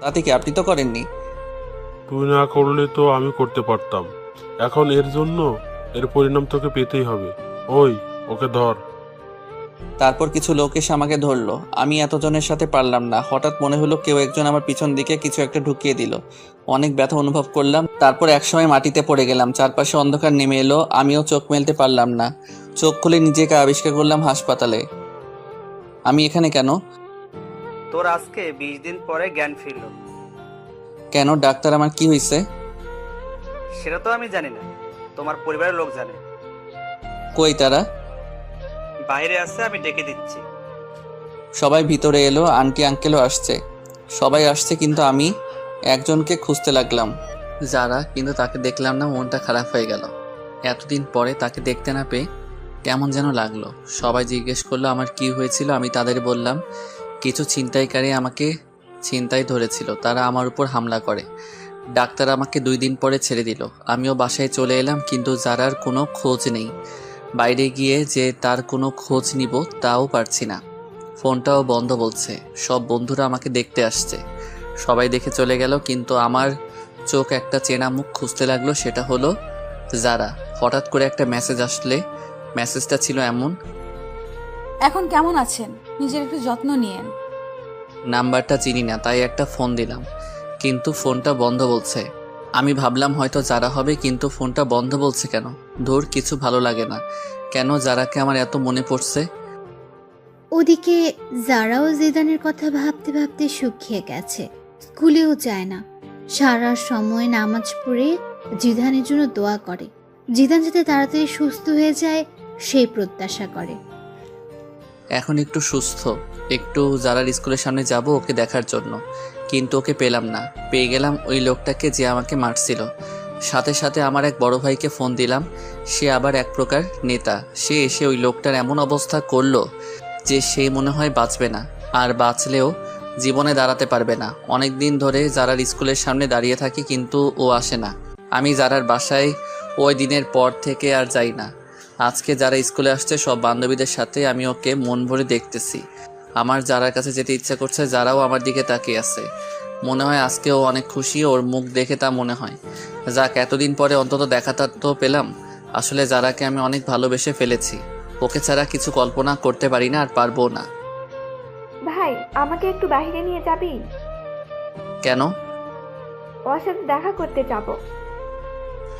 তাতে কি, আপনি তো করেননি। তুই না করলে তো আমি করতে পারতাম। এখন এর জন্য এর পরিণাম তোকে পেতেই হবে। ওই ওকে ধর। তারপর কিছু লোক এসে আমাকে ধরলো। আমি এতজনের সাথে পারলাম না। হঠাৎ মনে হলো কেউ একজন আমার পিছন দিকে কিছু একটা ঢুকিয়ে দিল। অনেক ব্যথা অনুভব করলাম। তারপর একসময় মাটিতে পড়ে গেলাম। চারপাশে অন্ধকার নেমে এলো, আমিও চোখ মেলতে পারলাম না। চোখ খুলে নিজেকে আবিষ্কার করলাম হাসপাতালে। আমি এখানে কেন? তোর আজকে 20 দিন পরে জ্ঞান ফিরল। কেন? ডাক্তার, আমার কি হয়েছে? সেটা তো আমি জানি না, তোমার পরিবারের লোক জানে। কই তারা? বাইরে আছে, আমি ডেকে দিচ্ছি। সবাই ভিতরে এলো। আন্টি আঙ্কেলও আসছে, সবাই আসছে, কিন্তু আমি একজনকে খুঁজতে লাগলাম, যারা, কিন্তু তাকে দেখলাম না। মনটা খারাপ হয়ে গেল। এতদিন পরে তাকে দেখতে না পেয়ে কেমন যেন লাগলো। সবাই জিজ্ঞেস করলো আমার কি হয়েছিল। আমি তাদের বললাম কিছু ছিনতাইকারী আমাকে ছিনতাই ধরেছিল, তারা আমার উপর হামলা করে। ডাক্তার আমাকে 2 দিন পরে ছেড়ে দিল। আমিও বাসায় চলে এলাম, কিন্তু যারার কোনো খোঁজ নেই। বাইরে গিয়ে যে তার কোনো খোঁজ নিব তাও পারছি না। ফোনটাও বন্ধ বলছে। সব বন্ধুরা আমাকে দেখতে আসছে, সবাই দেখে চলে গেল, কিন্তু আমার চোখ একটা চেনা মুখ খুঁজতে লাগলো। সেটা হলো যারা। হঠাৎ করে একটা মেসেজ আসলে, মেসেজটা ছিল এমন, এখন কেমন আছেন, নিজের একটু যত্ন নিয়েন। নাম্বারটা চিনি না, তাই একটা ফোন দিলাম, কিন্তু ফোনটা বন্ধ বলছে। আমি ভাবলাম হয়তো যারা হবে, কিন্তু ফোনটা বন্ধ বলছে কেন? ধুর, কিছু ভালো লাগে না। কেন যারাকে আমার এত মনে পড়ছে? ওদিকে যারাও জিদানের কথা ভাবতে ভাবতে শুকিয়ে গেছে, স্কুলেও যায় না। সারা সময় নামাজ পড়ে জিদানের জন্য দোয়া করে, জিদান যাতে তাড়াতাড়ি সুস্থ হয়ে যায় সেই প্রত্যাশা করে। এখন একটু সুস্থ, একটু যারার স্কুলের সামনে যাব ওকে দেখার জন্য, কিন্তু ওকে পেলাম না। পেয়ে গেলাম ওই লোকটাকে যে আমাকে মারছিল। সাথে সাথে আমার এক বড় ভাইকে ফোন দিলাম, সে আবার এক প্রকার নেতা। সে এসে ওই লোকটার এমন অবস্থা করলো যে সে মনে হয় বাঁচবে না, আর বাঁচলেও জীবনে দাঁড়াতে পারবে না। অনেক দিন ধরে যারার স্কুলের সামনে দাঁড়িয়ে থাকি, কিন্তু ও আসে না। আমি যারার বাসায় ওই দিনের পর থেকে আর যাই না। আজকে যারা স্কুলে আসছে সব বান্ধবীদের সাথে, আমি ওকে মন ভরে দেখতেছি। আমার যারার কাছে যেতে ইচ্ছা করছে, যারাও আমার দিকে তাকিয়ে আছে। মনে হয় আজকে ও অনেক খুশি, ওর মুখ দেখে তা মনে হয়। যাক, এতদিন পরে অন্তত দেখাটা তো পেলাম। আসলে যারাকে আমি অনেক ভালোবেসে ফেলেছি, ওকে ছাড়া কিছু কল্পনা করতে পারি না, আর পারবো না। ভাই, আমাকে একটু বাইরে নিয়ে যাবি? কেন? ওর সাথে দেখা করতে যাব।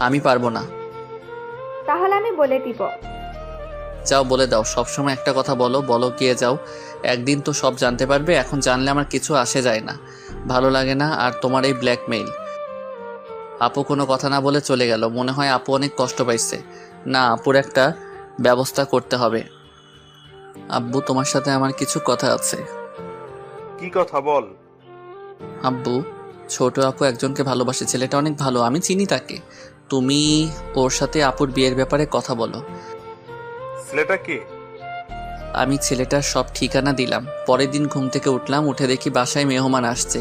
আমি পারবো না। তাহলে আমি বলে দিব। যাও, বলে দাও। সবসময় একটা কথা বলো, বলো গিয়ে যাও। একদিন তো সব জানতে পারবে, এখন জানলে আমার কিছু আসে যায় না, ভালো লাগে না। আর তোমার এই ব্ল্যাকমেইল। আপু কোনো কথা না বলে চলে গেল। মনে হয় আপু অনেক কষ্ট পাইছে। না, আপুর একটা ব্যবস্থা করতে হবে। আব্বু, তোমার সাথে আমার কিছু কথা আছে। কি কথা বল? আব্বু, ছোট আপু একজনকে ভালোবাসে, ছেলেটা অনেক ভালো, আমি চিনি তাকে। তুমি ওর সাথে আপুর বিয়ের ব্যাপারে কথা বলো। ছেলেটা কে? আমি ছেলেটার সব ঠিকানা দিলাম। পরের দিন ঘুম থেকে উঠলাম, উঠে দেখি বাসায় মেহমান আসছে।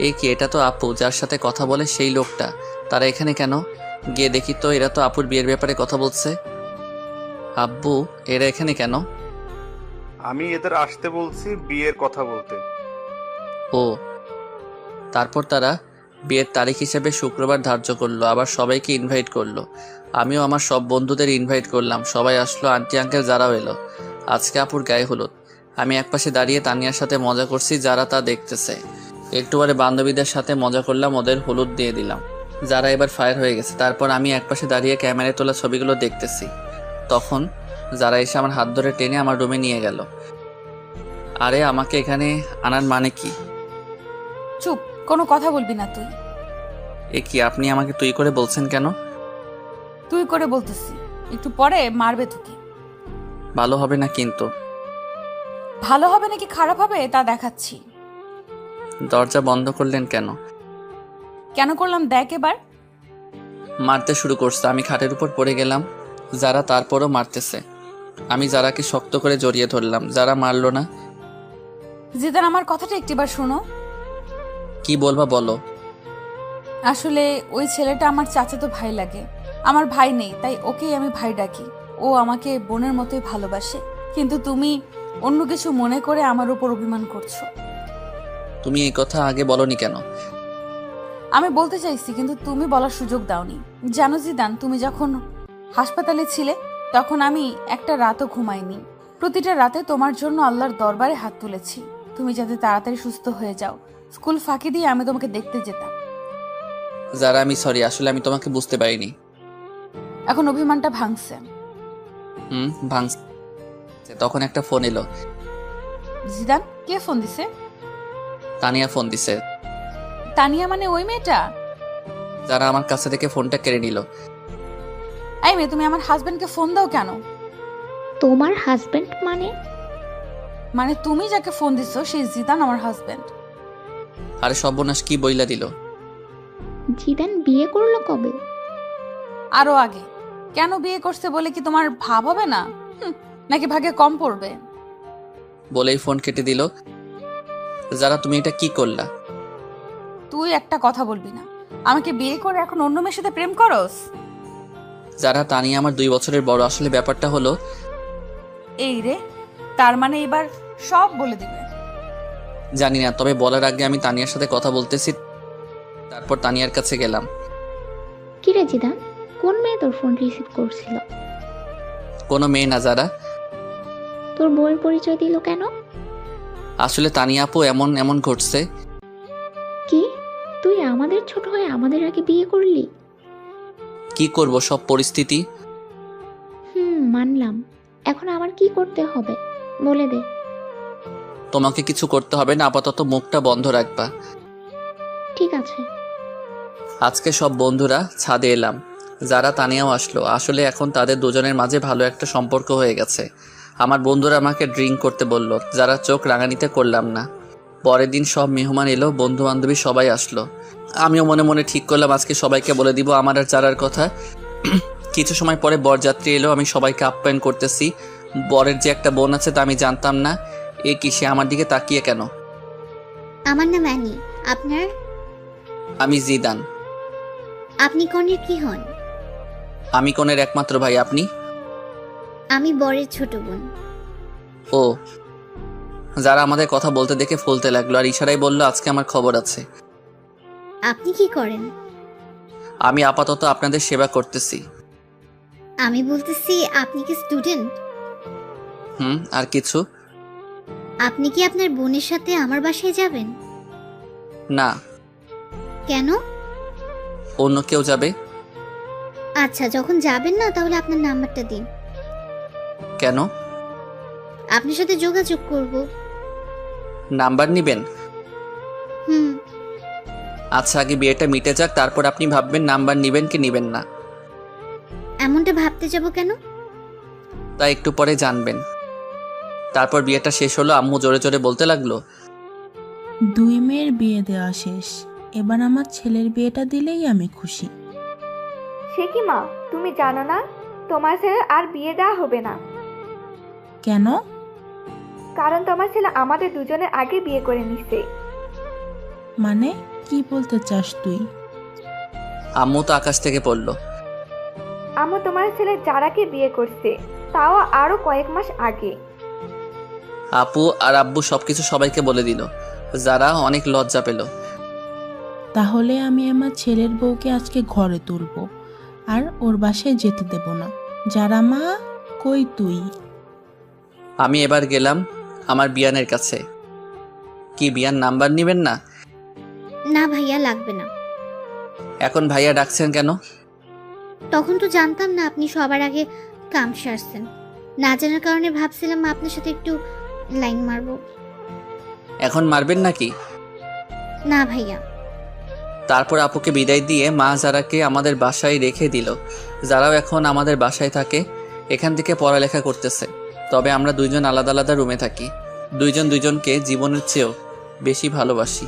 এ কি, এটা তো আপু যার সাথে কথা বলে সেই লোকটা। তারা এখানে কেন? গিয়ে দেখি তো এরা তো আপুর বিয়ের ব্যাপারে কথা বলছে। আব্বু, এরা এখানে কেন? আমি এদের আসতে বলছি বিয়ের কথা বলতে। ও, তারপর তারা বিয়ের তারিখ হিসেবে শুক্রবার ধার্য করলো, আবার সবাইকে ইনভাইট করলো। আমিও আমার সব বন্ধুদের ইনভাইট করলাম, সবাই আসলো, আন্টি আঙ্কেল যারাও এলো। আজকে আপুর গায়ে হলুদ। আমি একপাশে দাঁড়িয়ে তানিয়ার সাথে মজা করছি, যারা তা দেখতেছে। একটু পরে বান্ধবীদের সাথে মজা করলাম, ওদের হলুদ দিয়ে দিলাম। যারা এবার ফায়ার হয়ে গেছে। তারপর আমি একপাশে দাঁড়িয়ে ক্যামেরায় তোলা ছবিগুলো দেখতেছি। তখন যারা এসে আমার হাত ধরে টেনে আমার রুমে নিয়ে গেল। আরে, আমাকে এখানে আনার মানে কি? চুপ, কোনো কথা বলবি না তুই। এ কি, আপনি আমাকে তুই করে বলছেন কেন? তুই করে বলতেছি, একটু পরে মারবে তোকে। ভালো হবে না কিন্তু। ভালো হবে নাকি খারাপ হবে তা দেখাচ্ছি। দরজা বন্ধ করলেন কেন? কেন করলাম দেখ এবার। মারতে শুরু করছে। আমি খাটের উপর পড়ে গেলাম। যারা তারপরও মারতেছে। আমি যারাকে শক্ত করে জড়িয়ে ধরলাম। যারা মারলো না। জিদান, আমার কথাটা একটিবার শোনো। কি বলবা বলো। আসলে ওই ছেলেটা আমার চাচাতো ভাই লাগে। আমার ভাই নেই, তাই ওকেই আমি ভাই ডাকি। ও আমাকে বোনের মতোই ভালোবাসে, কিন্তু তুমি অন্য কিছু মনে করে আমার উপর অভিমান করছো। তুমি এই কথা আগে বলনি কেন? আমি বলতে চাইছি, কিন্তু তুমি বলার সুযোগ দাওনি। জানো জিদান, তুমি যখন হাসপাতালে ছিলে তখন আমি একটা রাতও ঘুমাইনি। প্রতিটা রাতে তোমার জন্য আল্লাহর দরবারে হাত তুলেছি, তুমি যাতে তাড়াতাড়ি সুস্থ হয়ে যাও। স্কুল ফাঁকি দিয়ে আমি তোমাকে দেখতে যেতাম। যারা, আমি সরি, আসলে আমি তোমাকে বুঝতে পারিনি। এখন অভিমানটা ভাঙছে। ভাঙছে। তখন একটা ফোন এলো। জিদান, কে ফোন দিছে? তানিয়া ফোন দিছে। তানিয়া মানে ওই মেয়েটা? যারা আমার কাছে থেকে ফোনটা কেড়ে নিল। এই মেয়ে, তুমি আমার হাজবেন্ডকে ফোন দাও কেন? তোমার হাজবেন্ড মানে? মানে তুমি যাকে ফোন দিছো সেই জিদান আমার হাজবেন্ড। আরে সর্বনাশ, কি বইলা দিল। জিদান বিয়ে করলো কবে? আরো আগে। কেন বিয়ে করছে বলে কি তোমার ভাব হবে না? নাকি ভাগে কম পড়বে? বলেই ফোন কেটে দিল। যারা, তুমি এটা কি করলা? তুই একটা কথা বলবি না। আমাকে বিয়ে করে এখন অন্য মেয়ের সাথে প্রেম করস? যারা, তানিয়া আমার 2 বছরের বড়। আসলে ব্যাপারটা হলো এই রে, তার মানে এবার সব বলে দিবে। জানি না, তবে বলার আগে আমি তানিয়ার সাথে কথা বলতেছি। তারপর তানিয়ার কাছে গেলাম। কি রে জিদান, কোন মেয়ে তোর ফোন রিসিভ করছিল? কোনো মেয়ে না। যারা, তোর বউয়ের পরিচয় দিল কেন? আসলে তানিয়া আপু এমন ঘটছে। কি, তুই আমাদের ছোট হয়ে আমাদের আগে বিয়ে করলি? কি করব, সব পরিস্থিতি। মানলাম। এখন আমার কি করতে হবে বলে দে। তোমাকে কিছু করতে হবে না, আপাতত মুখটা বন্ধ রাখবা। ঠিক আছে। আজকে সব বন্ধুরা ছাদে এলাম, যারা তানিয়াও আসলো। আসলে এখন তাদের দুজনের মাঝে ভালো একটা সম্পর্ক হয়ে গেছে। আমার বন্ধুরা আমাকে ড্রিঙ্ক করতে বলল, যারা চোখ রাঙানিতে করলাম না। পরের দিন সব মেহমান এলো, বন্ধু বান্ধবী সবাই আসলো। আমিও মনে মনে ঠিক করলাম আজকে সবাইকে বলে দিব আমার আর যারার কথা। কিছু সময় পরে বরযাত্রী এলো, আমি সবাইকে আপ্যায়ন করতেছি। বরের যে একটা বোন আছে তা আমি জানতাম না। এ কি, সে আমার দিকে তাকিয়ে কেন? আমার নাম অ্যানি। আপনার? আমি জিদান। আপনি কনের কি হন? আমি কনের একমাত্র ভাই। আপনি? আমি বরের ছোট বোন। ও। যারা আমাদের কথা বলতে দেখে ফুলতে লাগলো আর ইশারায় বলল আজকে আমার খবর আছে। আপনি কি করেন? আমি আপাতত আপনাদের সেবা করতেছি। আমি বলতেছি আপনি কি স্টুডেন্ট? আর কিছু? আপনি কি আপনার বোনের সাথে আমার বাসায় যাবেন? না। কেন? অন্য কেউ যাবে। আচ্ছা, যখন যাবেন না তাহলে আপনার নাম্বারটা দিন। কেন? আপনার সাথে যোগাযোগ করব। নাম্বার নিবেন? হুম। আচ্ছা, আগে বিয়েটা মিটে যাক, তারপর আপনি ভাববেন নাম্বার নিবেন কি নিবেন না। এমনটা ভাবতে যাব কেন? তা একটু পরে জানবেন। তারপর বিয়েটা শেষ হলো, আম্মু জোরে জোরে বলতে লাগলো, 2 মেয়ের বিয়ে দেওয়া শেষ, এবার আমার ছেলের বিয়েটা দিলেই আমি খুশি। সে কি মা, তুমি জানো না তোমার ছেলের আর বিয়ে দেওয়া হবে না? কেন? কারণ তোমার ছেলে আমাদের দুজনের আগে বিয়ে করে নিছে। মানে কি বলতে চাস তুই? আম্মু তো আকাশ থেকে পড়লো। আম্মু তোমার ছেলে যারাকে বিয়ে করছে, তাও আরো কয়েক মাস আগে। আপু আর আব্বু সবকিছু সবাইকে বলে দিল। যারা অনেক লজ্জা পেল। তাহলে আমি আমার ছেলের বউকে আজকে ঘরে তুলবো আর ওর বাসায় যেতে দেব না। যারা মা, কই তুই? আমি এবার গেলাম আমার বিয়ানের কাছে। কি বিয়ান নাম্বার নিবেন না? না ভাইয়া, লাগবে না। এখন ভাইয়া ডাকছেন কেন? তখন তো জানতাম না আপনি সবার আগে কাম সারছেন। না জানার কারণে ভাবছিলাম আপনার সাথে একটু লাইন মারবো। এখন মারবেন নাকি? না ভাইয়া। তারপর আপুকে বিদায় দিয়ে মা যারাকে আমাদের বাসায় রেখে দিল। যারাও এখন আমাদের বাসায় থাকে, এখান থেকে পড়ালেখা করতেছে। তবে আমরা দুইজন আলাদা আলাদা রুমে থাকি। দুইজন দুইজনকে জীবনের চেয়েও বেশি ভালোবাসি।